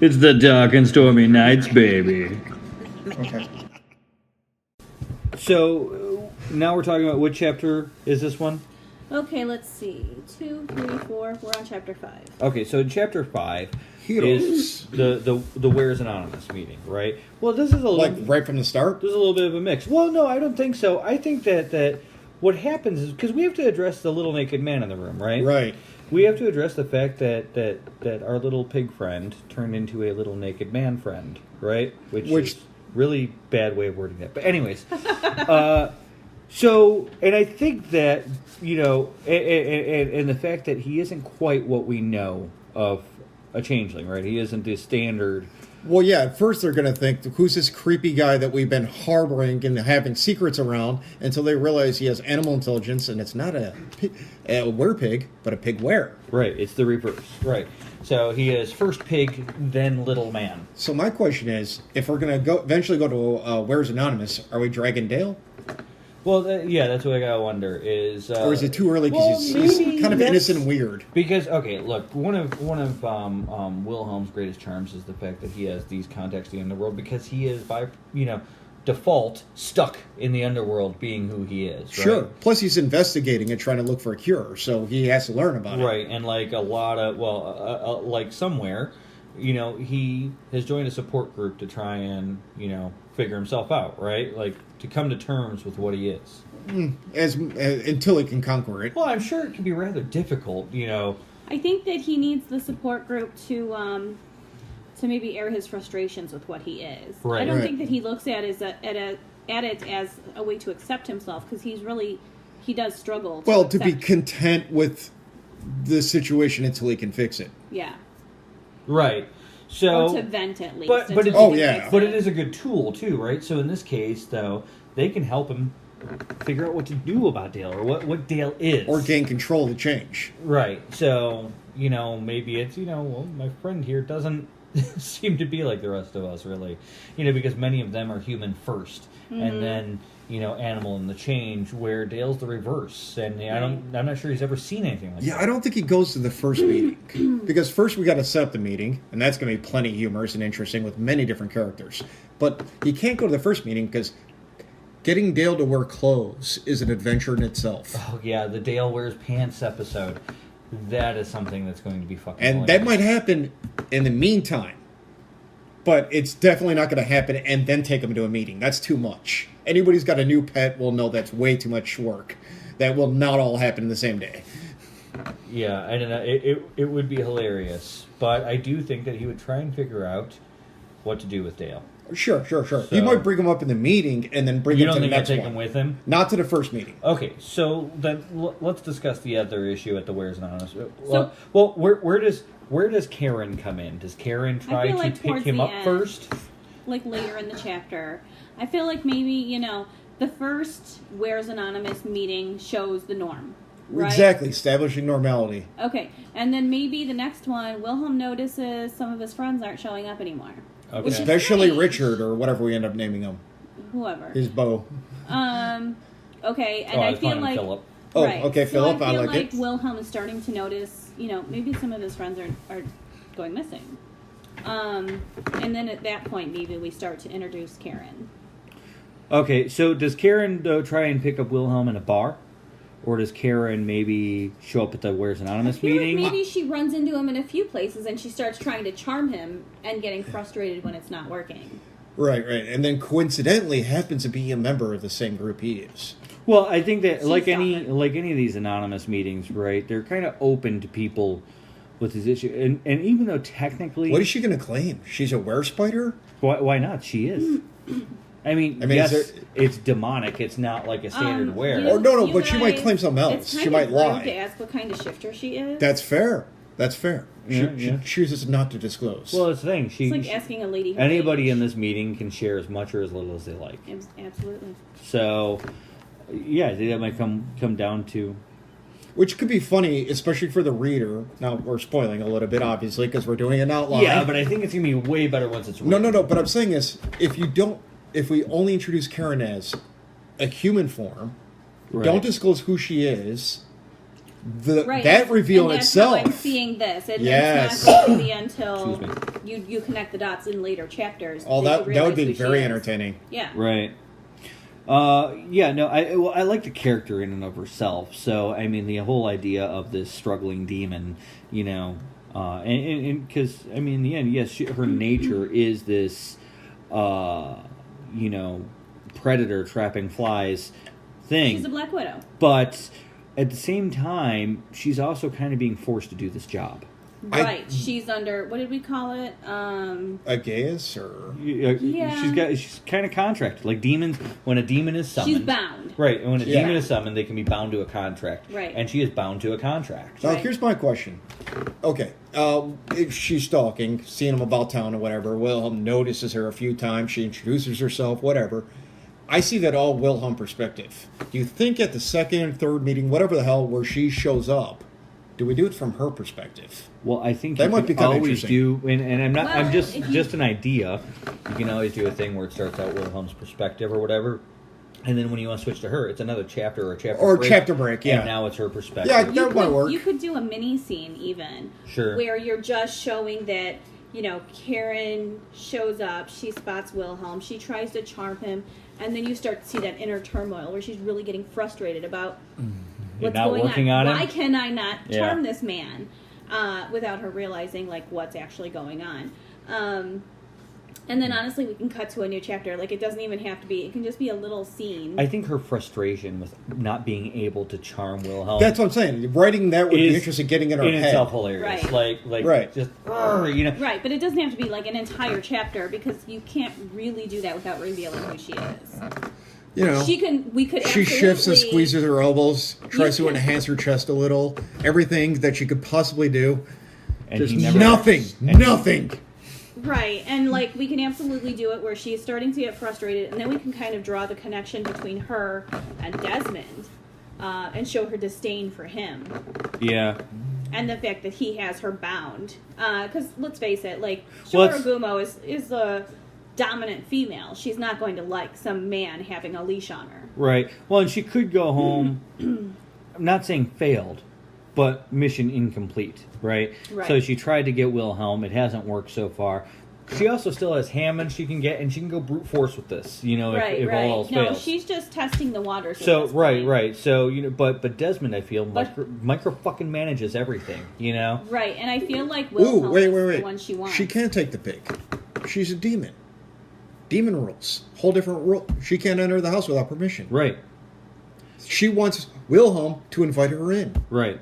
It's the dark and stormy nights, baby. Okay. So now we're talking about what chapter is this one? Okay, let's see. 2, 3, 4. We're on chapter 5. Okay, so chapter 5 Heroes. is the Where's Anonymous meeting, right? Well, this is a little Like right from the start. there's a little bit of a mix. Well, no, I don't think so. I think that what happens is because we have to address the little naked man in the room, right? Right. We have to address the fact that our little pig friend turned into a little naked man friend, right? Which is really bad way of wording that. But anyways, so and I think that and the fact that he isn't quite what we know of a changeling, right? He isn't the standard. Well, yeah, at first they're going to think, who's this creepy guy that we've been harboring and having secrets around until they realize he has animal intelligence and it's not a were-pig, but a pig-were. Right, it's the reverse. Right. So he is first pig, then little man. So my question is, if we're going to eventually go to Where's Anonymous, are we dragging Dale? Well, that's what I gotta wonder is. Or is it too early because he's kind of innocent and weird? Because look, one of Wilhelm's greatest charms is the fact that he has these contacts to the underworld because he is by default stuck in the underworld, being who he is. Right? Sure. Plus, he's investigating and trying to look for a cure, so he has to learn about it. Right, and like a lot of like somewhere, he has joined a support group to try and figure himself out. Right, like to come to terms with what he is. Until he can conquer it. Well, I'm sure it can be rather difficult. I think that he needs the support group to maybe air his frustrations with what he is. Right. I don't Right. think that he looks at it as a way to accept himself because he does struggle. To be content with the situation until he can fix it. Yeah. Right. So, Or to vent at least. but until it's, he can yeah. fix but it is a good tool too, right? So in this case, though, they can help him figure out what to do about Dale or what Dale is, Or gain control to change. right. So maybe it's well, my friend here doesn't seem to be like the rest of us, really, because many of them are human first, and then animal in the change, where Dale's the reverse, and I'm not sure he's ever seen anything like Yeah, that. I don't think he goes to the first meeting. Because first we got to set up the meeting, and that's going to be plenty humorous and interesting with many different characters. But he can't go to the first meeting because getting Dale to wear clothes is an adventure in itself. Oh yeah, the Dale wears pants episode. That is something that's going to be fucking And hilarious. that might happen in the meantime. But it's definitely not going to happen and then take him to a meeting. That's too much. Anybody who's got a new pet will know that's way too much work. That will not all happen in the same day. Yeah, I don't know. It would be hilarious, but I do think that he would try and figure out what to do with Dale. Sure. So- You might bring him up in the meeting and then bring You him don't to the think he'll next take one. him with him? Not to the first meeting. Okay, so then let's discuss the other issue at the Where's Anonymous. Where does Karen come in? Does Karen try feel to like pick towards him the up end. first? like later in the chapter. I feel like maybe, the first Where's Anonymous meeting shows the norm. Right? Exactly, establishing normality. Okay, and then maybe the next one, Wilhelm notices some of his friends aren't showing up anymore. Okay. Which is Especially strange. Richard, or whatever we end up naming him. Whoever. His beau. Okay, and Oh, I was feel calling him like... Philip. Oh, right. okay, so Philip, I I feel like it. Wilhelm is starting to notice, maybe some of his friends are going missing. And then at that point, maybe we start to introduce Karen. Okay, so does Karen though try and pick up Wilhelm in a bar, or does Karen maybe show up at the Where's Anonymous I feel meeting? like maybe she runs into him in a few places and she starts trying to charm him and getting frustrated when it's not working. Right. And then coincidentally happens to be a member of the same group he is. Well, I think that She's like any talking. of these anonymous meetings, right? They're kind of open to people with this issue, and even though technically, What is she going to claim? She's a were-spider? why not? She is. I mean, is yes, there- it's demonic. It's not like a standard wear. you- Or no, you but she might guys- claim something else. It's She kind might of lie. rude to ask what kind of shifter she is. That's fair. Yeah, She yeah. chooses not to disclose. Well, it's the thing. it's like asking a lady her Anybody age. in this meeting can share as much or as little as they like. Absolutely. So, yeah, I think that might come down to. Which could be funny, especially for the reader. Now, we're spoiling a little bit, obviously, because we're doing an outline. Yeah, but I think it's gonna be way better once it's No. written. But I'm saying is, if we only introduce Karen as a human form, Right. don't disclose who she is, Right. that reveal and in that's itself. How I'm seeing this. And Yes. it's not going to be until Excuse you connect the dots in later chapters. Oh, that that you would be realize who she very is. entertaining. Yeah. Right. Yeah, no, I like the character in and of herself. So, I mean, the whole idea of this struggling demon, and because, I mean, in the end, yes, her nature is this, predator trapping flies thing. She's a Black Widow. But at the same time, she's also kind of being forced to do this job. Right. She's under, what did we call it? A Gaius or Yeah. She's kind of contracted. Like demons, when a demon is summoned, She's bound. right? And when a Yeah. demon is summoned, they can be bound to a contract, Right. And she is bound to a contract. Now, Right. here's my question. Okay, if she's stalking, seeing him about town or whatever, Wilhelm notices her a few times, she introduces herself, whatever. I see that all Wilhelm perspective. Do you think at the second, third meeting, whatever the hell, where she shows up, do we do it from her perspective? Well, I think That you might can be kinda always do, interesting. and I'm not. Well, I'm just if you- an idea. You can always do a thing where it starts out Wilhelm's perspective or whatever, and then when you want to switch to her, it's another chapter or a chapter Or break, chapter break, yeah. And now it's her perspective. Yeah, that might work. You could do a mini scene even. Sure. Where you're just showing that, Karen shows up, she spots Wilhelm, she tries to charm him, and then you start to see that inner turmoil where she's really getting frustrated about what's not going working on him? Why can I not Yeah. charm this man? Without her realizing what's actually going on. And then honestly, we can cut to a new chapter. Like, it doesn't even have to be. It can just be a little scene. I think her frustration with not being able to charm Wilhelm. That's what I'm saying. Writing that would be is interesting, getting in her in head. itself hilarious. Right. Like Right. just Right, but it doesn't have to be like an entire chapter because you can't really do that without revealing who she is. She We could. She shifts and absolutely- squeezes her elbows, tries to can- enhance her chest a little. Everything that she could possibly do. and There's he never nothing. Right, and we can absolutely do it where she's starting to get frustrated, and then we can kind of draw the connection between her and Desmond, and show her disdain for him, Yeah. and the fact that he has her bound. Because let's face it, Well, it's- Shorogumo is a dominant female. She's not going to like some man having a leash on her. Right. Well, and she could go home. I'm not saying failed, but mission incomplete. Right. Right. So she tried to get Wilhelm. It hasn't worked so far. She also still has Hammond she can get, and she can go brute force with this. If all else No, fails. she's just testing the waters. at So this point. right. So but Desmond, I feel But- micro fucking manages everything. Right, and I feel like Ooh, Wilhelm wait. is the one she wants. She can't take the pig. She's a demon. Demon rules. Whole different rule. She can't enter the house without permission. Right. She wants Wilhelm to invite her in. Right.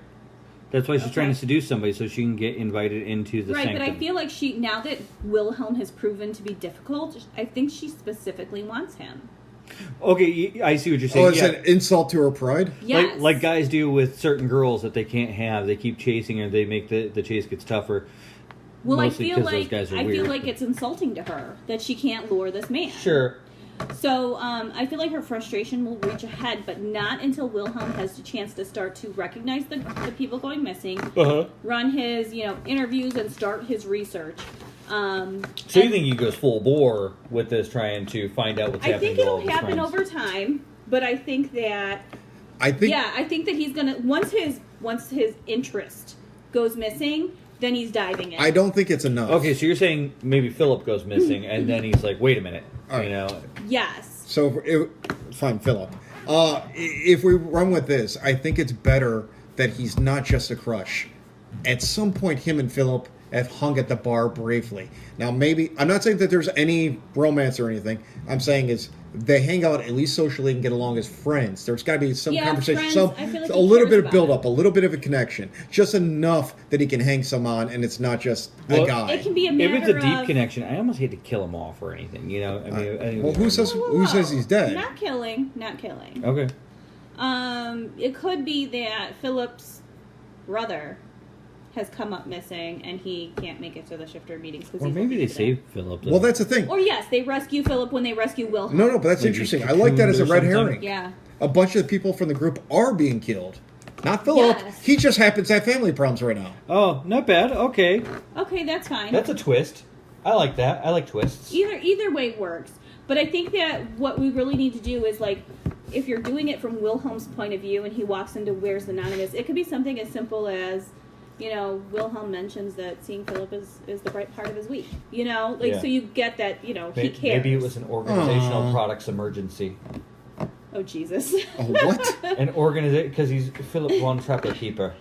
That's why she's Okay. trying to seduce somebody so she can get invited into the Right, sanctum. but I feel like now that Wilhelm has proven to be difficult, I think she specifically wants him. Okay, I see what you're saying. Oh, it's yeah. an insult to her pride? Yes. Like guys do with certain girls that they can't have. They keep chasing her. They make the chase gets tougher. Well, Mostly I 'cause feel those like guys are I feel weird. like it's insulting to her that she can't lure this man. Sure. So I feel like her frustration will reach a head, but not until Wilhelm has the chance to start to recognize the people going missing, run his interviews, and start his research. So you think he goes full bore with this, trying to find out what's I happening think to all it'll of his happen friends? over time, but I think that I think I think that he's gonna once his interest goes missing, then he's diving in. I don't think it's enough. Okay, so you're saying maybe Philip goes missing, and then he's like, "Wait a minute," All right. Yes. So, fine, Philip. If we run with this, I think it's better that he's not just a crush. At some point, him and Philip have hung at the bar briefly. Now, maybe I'm not saying that there's any romance or anything. I'm saying is they hang out at least socially and get along as friends. There's got to be some conversation, friends, some I feel like a he little cares bit of about build it. up, a little bit of a connection, just enough that he can hang some on, and it's not just Well, a guy. It can be a If matter it's a deep of connection, I almost hate to kill him off or anything. I mean, Well, who says he's dead? Not killing. Okay. It could be that Philip's brother has come up missing and he can't make it to the shifter meetings. Or maybe they save Philip. Well, that's the thing. Or yes, they rescue Philip when they rescue Wilhelm. No, but that's Like interesting. he's I like that as a cocooned or red something. herring. Yeah. A bunch of the people from the group are being killed. Not Philip. Yes. He just happens to have family problems right now. Oh, not bad. Okay, Okay, that's fine. that's a twist. I like that. I like twists. Either way works. But I think that what we really need to do is like, if you're doing it from Wilhelm's point of view and he walks into Where's Anonymous, it could be something as simple as, Wilhelm mentions that seeing Philip is the bright part of his week. Yeah. So you get that, he cares. Maybe it was an organizational products emergency. Oh, Jesus. Oh, what? An organization, because he's Philip von Trapperkeeper.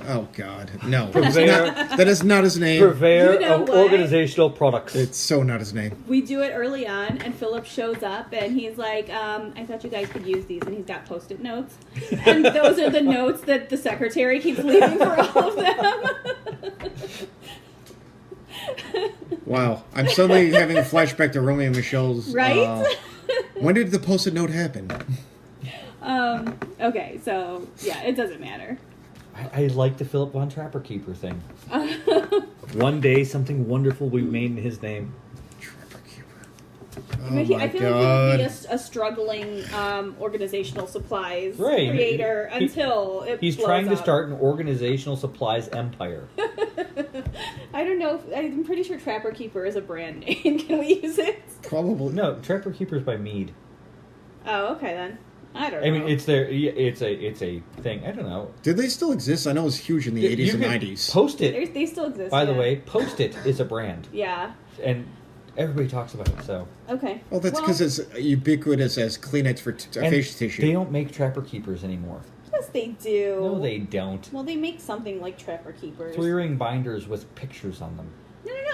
Oh, God. No. Purveyor, That is not his name. purveyor You know of what? organizational products. It's so not his name. We do it early on, and Philip shows up, and he's like, I thought you guys could use these, and he's got Post-it notes. And those are the notes that the secretary keeps leaving for all of them. Wow. I'm suddenly having a flashback to Romeo and Michelle's... Right? When did the Post-it note happen? Okay, so, yeah, it doesn't matter. I like the Philip von Trapperkeeper thing. One day, something wonderful will be made in his name. Oh, my I feel God. like he would be a struggling organizational supplies Right. creator until it He's blows trying to up. start an organizational supplies empire. I don't know. I'm pretty sure Trapper Keeper is a brand name. Can we use it? Probably. No, Trapperkeeper's by Mead. Oh, okay then. I don't know. I mean, it's a thing. I don't know. Did they still exist? I know it was huge in the 80s You and can 90s. Post-it, They still exist. by the yeah. way, Post-it is a brand. Yeah. And everybody talks about it, so. Okay. Well, that's because it's ubiquitous as Kleenex for And facial tissue. they don't make Trapper Keepers anymore. Yes, they do. No, they don't. Well, they make something like Trapper Keepers. 3-ring binders with pictures on them.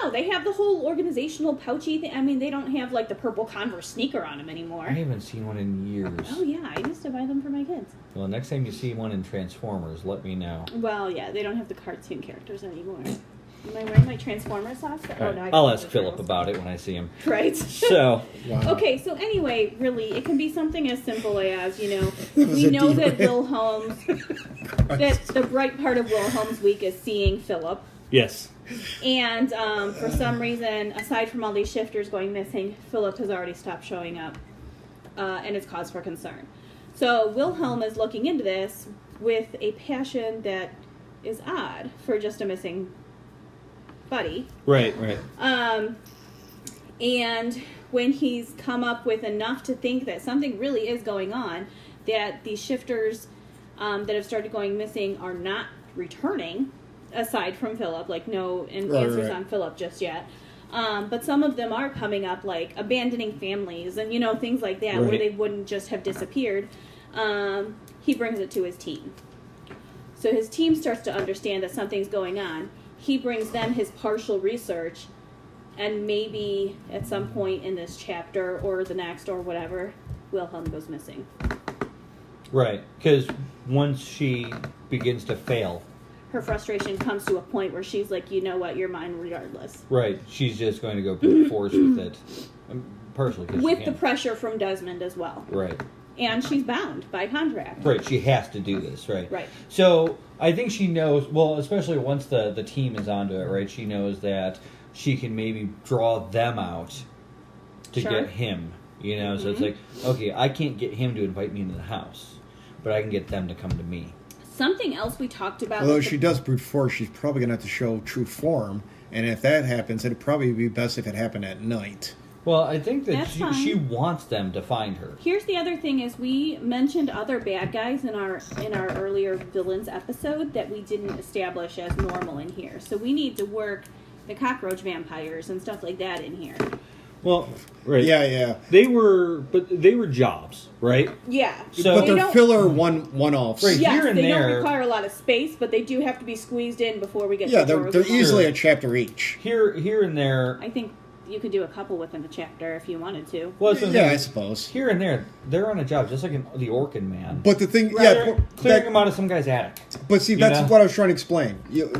No. They have the whole organizational pouchy thing. I mean, they don't have like the purple Converse sneaker on them anymore. I haven't seen one in years. Oh yeah, I used to buy them for my kids. Well, next time you see one in Transformers, let me know. Well, yeah, they don't have the cartoon characters anymore. Am I wearing my Transformer socks? All right, I'll ask Philip about it when I see him. Right. So, Wow. Okay, so anyway, really, it can be something as simple as, was we a know deep that way. Wilhelm's, that the bright part of Wilhelm's week is seeing Philip. yes. And for some reason, aside from all these shifters going missing, Philip has already stopped showing up. And it's cause for concern. So Wilhelm is looking into this with a passion that is odd for just a missing buddy. Right. And when he's come up with enough to think that something really is going on, that these shifters that have started going missing are not returning, aside from Philip, like no answers right. on Philip just yet. But some of them are coming up, like abandoning families and, things like that, where Right. they wouldn't just have disappeared. He brings it to his team. So his team starts to understand that something's going on. He brings them his partial research, and maybe at some point in this chapter or the next or whatever, Wilhelm goes missing. Right. Because once she begins to fail, Her frustration comes to a point where she's like, you know what, you're mine regardless. right, she's just going to go brute force with it. Partially because With she the can. pressure from Desmond as well. Right. and she's bound by contract. Right, she has to do this, right? Right. So I think she knows, well, especially once the team is onto it, right? She knows that she can maybe draw them out to Sure. get him, you know? So it's like, okay, I can't get him to invite me into the house, but I can get them to come to me. Something else we talked about. Although with she the- does brute force, she's probably going to have to show true form. And if that happens, it'd probably be best if it happened at night. Well, I think that That's fine. she wants them to find her. Here's the other thing: is we mentioned other bad guys in our earlier villains episode that we didn't establish as normal in here. So we need to work the cockroach vampires and stuff like that in here. Well, right. Yeah. They were jobs, right? Yeah. So- But They they're don't- filler one-offs. Right. Yes, here and they there- don't require a lot of space, but they do have to be squeezed in before we get Yeah, to they're Jorogumo. easily a chapter each. Here and there. I think you could do a couple within a chapter if you wanted to. Well, that's what I'm Yeah, saying. I suppose. Here and there, they're on a job, just like the Orkin man. But the thing, Clearing them out of some guy's attic. But see, You that's know? what I was trying to explain.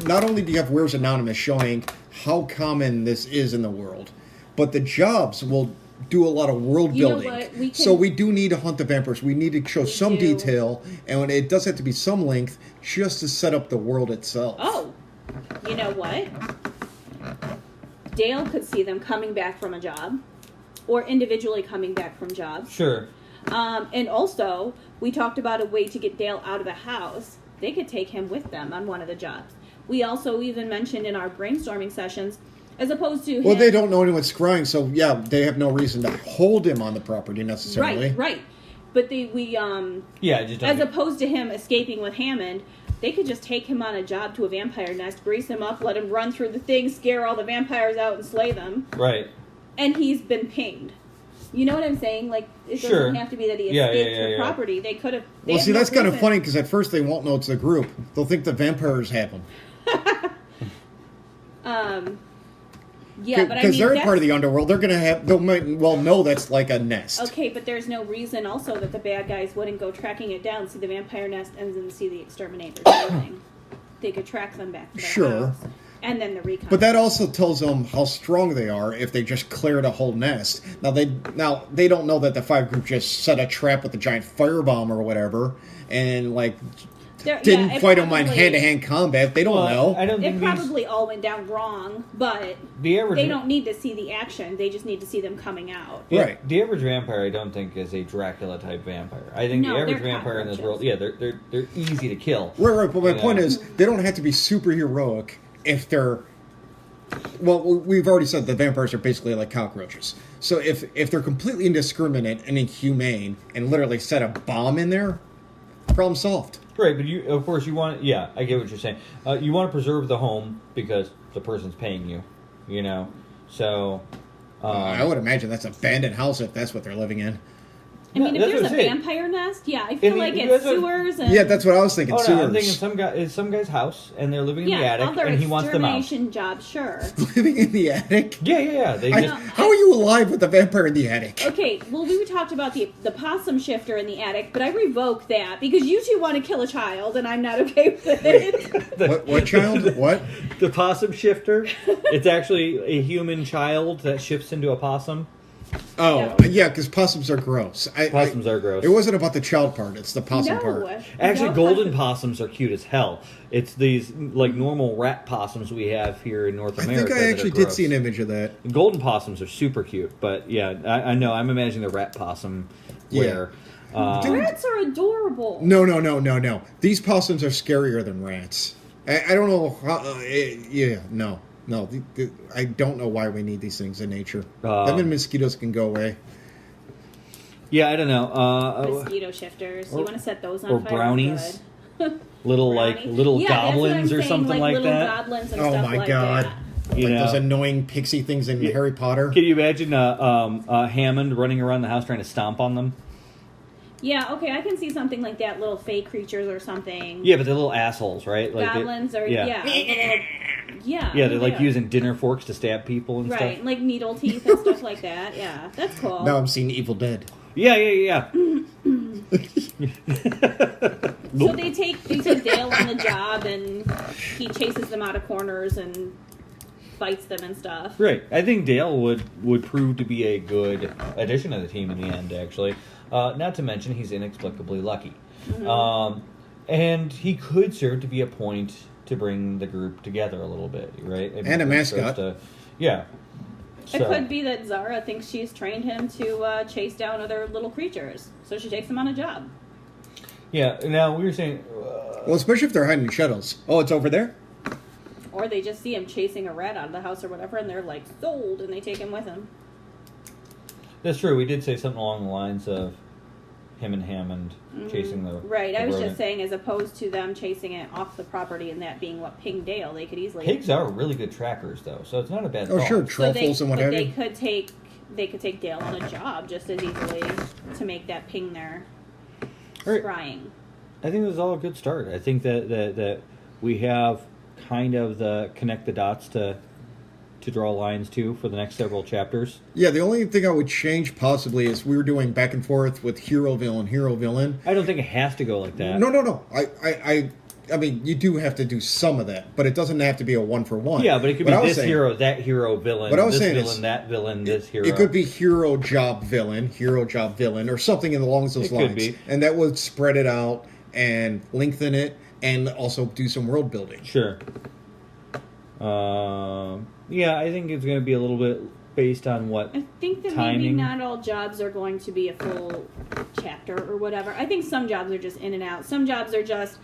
Not only do you have Where's Anonymous showing how common this is in the world, but the jobs will do a lot of world You know building. what? We So can- we do need to hunt the vampires. We need to show some do. detail, and when it does have to be some length, just to set up the world itself. Oh, you know what? Dale could see them coming back from a job, or individually coming back from jobs. Sure. And also, we talked about a way to get Dale out of the house. They could take him with them on one of the jobs. We also even mentioned in our brainstorming sessions, as opposed to Well, him, they don't know anyone's scrying, so yeah, they have no reason to hold him on the property necessarily. right. But Yeah, just don't as opposed to him escaping with Hammond, they could just take him on a job to a vampire nest, grease him up, let him run through the thing, scare all the vampires out, and slay them. right. And he's been pinged. You know what I'm saying? Like, it Sure. doesn't have to be that he Yeah, escaped yeah, the yeah. property. They could have. Well, see, that's kind of funny because at first they won't know it's the group. They'll think the vampires have them. Yeah, but I Because mean, they're that's, part of the underworld. They're going to have, they'll might well know that's like a nest. okay, but there's no reason also that the bad guys wouldn't go tracking it down, see the vampire nest, and then see the exterminators. Thing. They could track them back to their Sure. house. And then the recon. But that also tells them how strong they are if they just cleared a whole nest. Now they don't know that the five group just set a trap with a giant firebomb or whatever, and like didn't it fight them on probably- hand-to-hand combat. They don't know. I don't It think these, probably all went down wrong, but the average. they don't need to see the action. They just need to see them coming out. Yeah, Right. The average vampire, I don't think, is a Dracula type vampire. I think No, the average they're vampire in this world, cockroaches. yeah, they're easy to kill. Right. But my Yeah. point is, they don't have to be super heroic if they're. Well, we've already said the vampires are basically like cockroaches. So if they're completely indiscriminate and inhumane and literally set a bomb in there, problem solved. Right, but you, of course, you want. Yeah, I get what you're saying. You want to preserve the home because the person's paying you. You know, so. I would imagine that's an abandoned house if that's what they're living in. I mean, if that's there's what a I'm saying. vampire nest, yeah, I feel And like that's it's what- sewers and Yeah, that's what I was thinking. Oh no, Sewers. I'm thinking it's some guy's house and they're living in the yeah, attic other and he wants them out. extermination jobs, sure. Living in the attic. Yeah. They just How are you alive with a vampire in the attic? Okay, well, we talked about the possum shifter in the attic, but I revoke that because you two want to kill a child, and I'm not okay with it. What child? What? the possum shifter. It's actually a human child that shifts into a possum. Oh, yeah, because possums are gross. Possums are gross. It wasn't about the child part; it's the possum No. part. Actually, No golden possum. possums are cute as hell. It's these like normal rat possums we have here in North I America. think I that are actually did gross. see an image of that. Golden possums are super cute, but yeah, I know. I'm imagining the rat possum where. Rats are adorable. No. These possums are scarier than rats. I don't know how. No. I don't know why we need these things in nature. Them and mosquitoes can go away. Yeah, I don't know. Mosquito shifters. You want to set those on or fire? brownies. Good. Little Brownies. little Yeah, that's what goblins I'm or saying, something like little that. Goblins and Oh stuff my like god! That. You Like know. those annoying pixie things in Harry Potter. Can you imagine Hammond running around the house trying to stomp on them? Yeah, okay, I can see something like that. Little fey creatures or something. Yeah, but they're little assholes, right? Like Goblins or yeah. yeah. Yeah, they're like are. using dinner forks to stab people and right, stuff. like needle teeth and stuff like that. Yeah, that's cool. Now I'm seeing Evil Dead. Yeah. So they take Dale on the job, and he chases them out of corners and bites them and stuff. Right. I think Dale would prove to be a good addition to the team in the end, actually. Not to mention he's inexplicably lucky. Mm-hmm. And he could serve to be a point to bring the group together a little bit, right? I mean, And a they're supposed mascot. Yeah. It could be that Zara thinks she's trained him to chase down other little creatures, so she takes him on a job. Yeah. Now, we were saying... Well, especially if they're hiding shadows. Oh, it's over there? Or they just see him chasing a rat out of the house or whatever, and they're like, sold, and they take him with him. That's true. We did say something along the lines of him and Hammond chasing the... Right, the I was rodent. just saying, as opposed to them chasing it off the property and that being what pinged Dale, they could easily... Pigs are really good trackers, though, so it's not a bad Oh, thought. sure, So truffles and what have they you. could take Dale on a job just as easily to make that ping their Right. scrying. I think this is all a good start. I think that we have kind of the connect the dots to draw lines to for the next several chapters. Yeah, the only thing I would change possibly is we were doing back and forth with hero villain. I don't think it has to go like that. No. I mean, you do have to do some of that, but it doesn't have to be a 1-for-1. Yeah, but it could What I be was this saying- hero, that hero, villain, What I was this saying villain, is, that villain, this hero. It could be hero job villain, or something along those It lines. could be. And that would spread it out and lengthen it and also do some world building. Sure. Yeah, I think it's going to be a little bit based on what I think that maybe timing. not all jobs are going to be a full chapter or whatever. I think some jobs are just in and out. Some jobs are just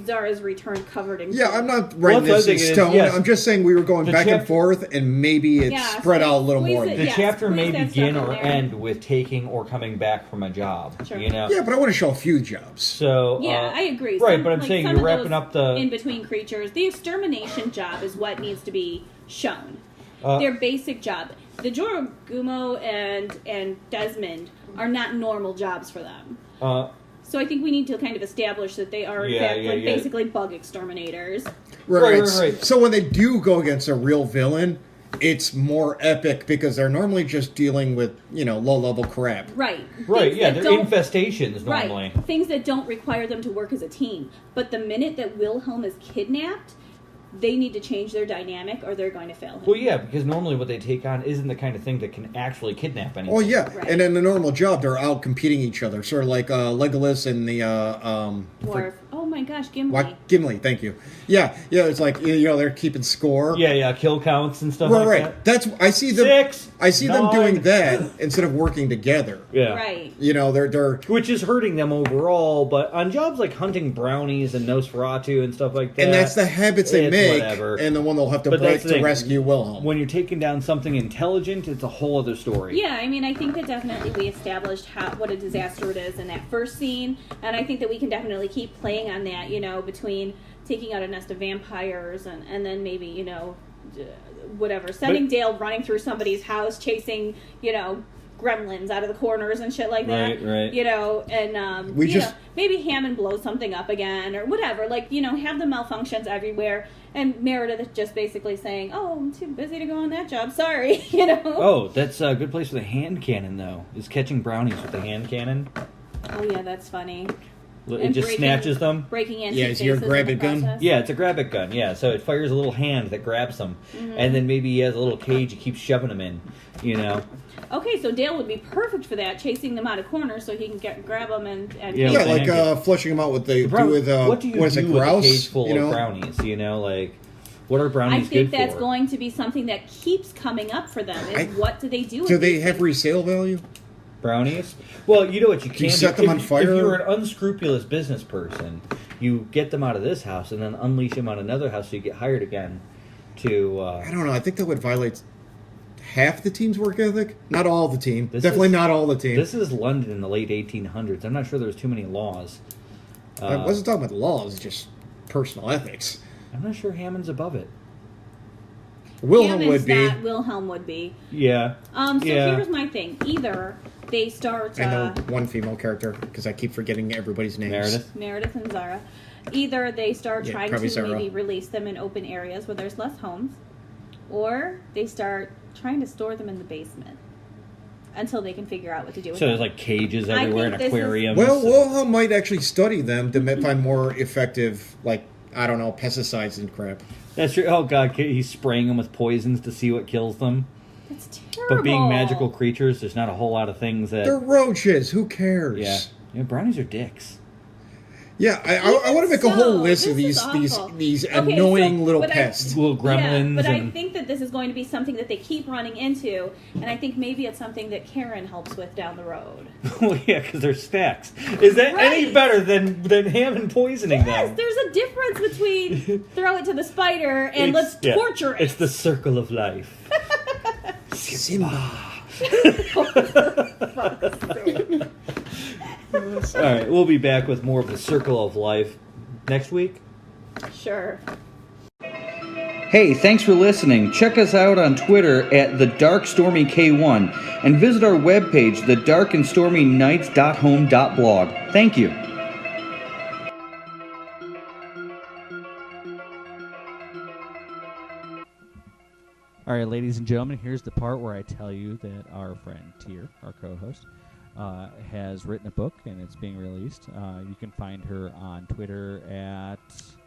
Zara's return covered in Yeah, gold. I'm not writing Well, this in that's what I think it is, stone. yes. I'm just saying we were going The back and chapter- forth, and maybe it Yeah, spread out a little squeeze more. it, the yeah, chapter may squeeze that begin stuff in or there. end with taking or coming back from a job. Sure. You know? Yeah, but I want to show a few jobs. So Yeah, I agree. Right, Some- but I'm like, saying some you're of wrapping those up the in-between creatures. The extermination job is what needs to be shown. Uh, Their basic job. The Jorogumo and Desmond are not normal jobs for them. So I think we need to kind of establish that they are, in fact, basically bug exterminators. Right. Right. So when they do go against a real villain, it's more epic because they're normally just dealing with, low-level crap. Right. Right, Things yeah, that they're don't- infestations normally. Right. Things that don't require them to work as a team. But the minute that Wilhelm is kidnapped, they need to change their dynamic or they're going to fail him. Well, yeah, because normally what they take on isn't the kind of thing that can actually kidnap anyone. Oh, yeah. Right. And in a normal job, they're out competing each other. Sort of like Legolas and the... Dwarf. Oh my gosh, Gimli. Gimli, thank you. Yeah, it's like, they're keeping score. Yeah, kill counts and stuff Right, like right. that. I see them. 6, I see them 9. doing that instead of working together. Yeah. Right. They're Which is hurting them overall, but on jobs like hunting brownies and Nosferatu and stuff like that... and that's the habits they it's make, whatever. and the one they'll have to But break that's the to thing. rescue Wilhelm. When you're taking down something intelligent, it's a whole other story. Yeah, I mean, I think that definitely we established what a disaster it is in that first scene, and I think that we can definitely keep playing on that, between taking out a nest of vampires and then maybe, whatever, sending Dale running through somebody's house, chasing, gremlins out of the corners and shit like that. Right. And, We just- maybe Hammond blows something up again or whatever. Like, have the malfunctions everywhere. And Meredith just basically saying, oh, I'm too busy to go on that job. Sorry, Oh, that's a good place for the hand cannon, though, is catching brownies with the hand cannon. Oh, yeah, that's funny. It And just snatches them. Breaking antique Yeah, is your faces in grab the it gun? process. Yeah, it's a grab it gun. Yeah, so it fires a little hand that grabs them, and then maybe he has a little cage he keeps shoving them in. Okay, so Dale would be perfect for that, chasing them out of corners so he can grab them and Yeah, Yeah, with the like hand flushing them out with the what do you what is do it, with grouse? a cage full of brownies? Like, what are I brownies think good that's for? going to be something that keeps coming up for them. Is what do they do with Do they these have things? resale value? Brownies? Well, you know what you can you set them on fire? If you're an unscrupulous business person, you get them out of this house and then unleash them on another house so you get hired again to... I don't know. I think that would violate half the team's work ethic. Not all the team. This Definitely is- not all the team. This is London in the late 1800s. I'm not sure there's too many laws. I wasn't talking about laws, just personal ethics. I'm not sure Hammond's above it. Wilhelm Hammond's would be. not, Wilhelm would be. Yeah. So Yeah. here's my thing. Either they start... I know one female character because I keep forgetting everybody's names. Meredith? and Zara. Either they start Yeah, trying probably to Zara. maybe release them in open areas where there's less homes, or they start trying to store them in the basement until they can figure out what to do with So them. there's like cages I everywhere think and this is- aquariums. Well, Wilhelm might actually study them to find more effective, like, I don't know, pesticides and crap. That's true. Oh god, he's spraying them with poisons to see what kills them. That's terrible. But being magical creatures, there's not a whole lot of things that. They're roaches. Who cares? Yeah, brownies are dicks. Yeah, I want to make a whole list of these Okay, annoying little pests. Little gremlins. Yeah, but I think that this is going to be something that they keep running into, and I think maybe it's something that Karen helps with down the road. Well, yeah, because they're stacks. Is that any better than Hammond poisoning them? Yes, there's a difference between throw it to the spider and let's torture it. It's the circle of life. Simba. All right, we'll be back with more of the circle of life next week. Sure. Hey, thanks for listening. Check us out on Twitter at thedarkstormyknights and visit our webpage, thedarkandstormyknights.home.blog. Thank you. All right, ladies and gentlemen, here's the part where I tell you that our friend Tier, our co-host, has written a book, and it's being released. You can find her on Twitter at...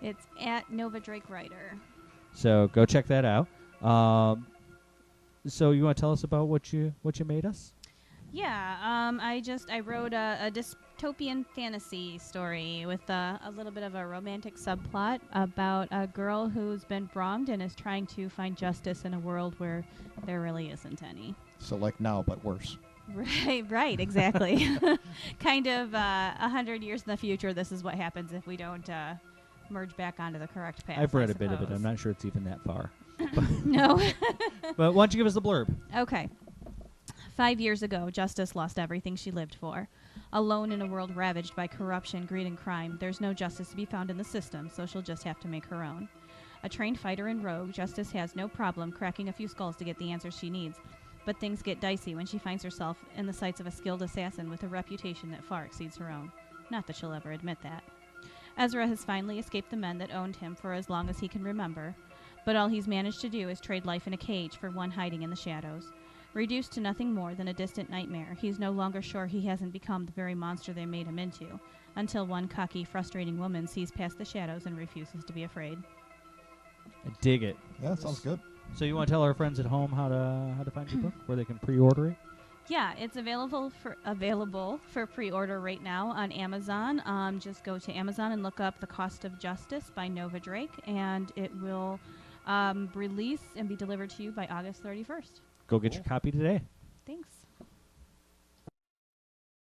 It's at Nova Drake Writer. So go check that out. So you want to tell us about what you made us? Yeah, I wrote a dystopian fantasy story with a little bit of a romantic subplot about a girl who's been wronged and is trying to find justice in a world where there really isn't any. So like now, but worse. Right, exactly. Kind of 100 years in the future, this is what happens if we don't merge back onto the correct path. I've read a bit of it. I'm not sure it's even that far. No. But why don't you give us the blurb? Okay. 5 years ago, Justice lost everything she lived for. Alone in a world ravaged by corruption, greed, and crime, there's no justice to be found in the system, so she'll just have to make her own. A trained fighter and rogue, Justice has no problem cracking a few skulls to get the answers she needs. But things get dicey when she finds herself in the sights of a skilled assassin with a reputation that far exceeds her own. Not that she'll ever admit that. Ezra has finally escaped the men that owned him for as long as he can remember, but all he's managed to do is trade life in a cage for one hiding in the shadows. Reduced to nothing more than a distant nightmare, he's no longer sure he hasn't become the very monster they made him into, until one cocky, frustrating woman sees past the shadows and refuses to be afraid. I dig it. Yeah, that sounds good. So you want to tell our friends at home how to find your book, where they can pre-order it? Yeah, it's available for pre-order right now on Amazon. Just go to Amazon and look up The Cost of Justice by Nova Drake, and it will release and be delivered to you by August 31st. Go get your copy today. Thanks.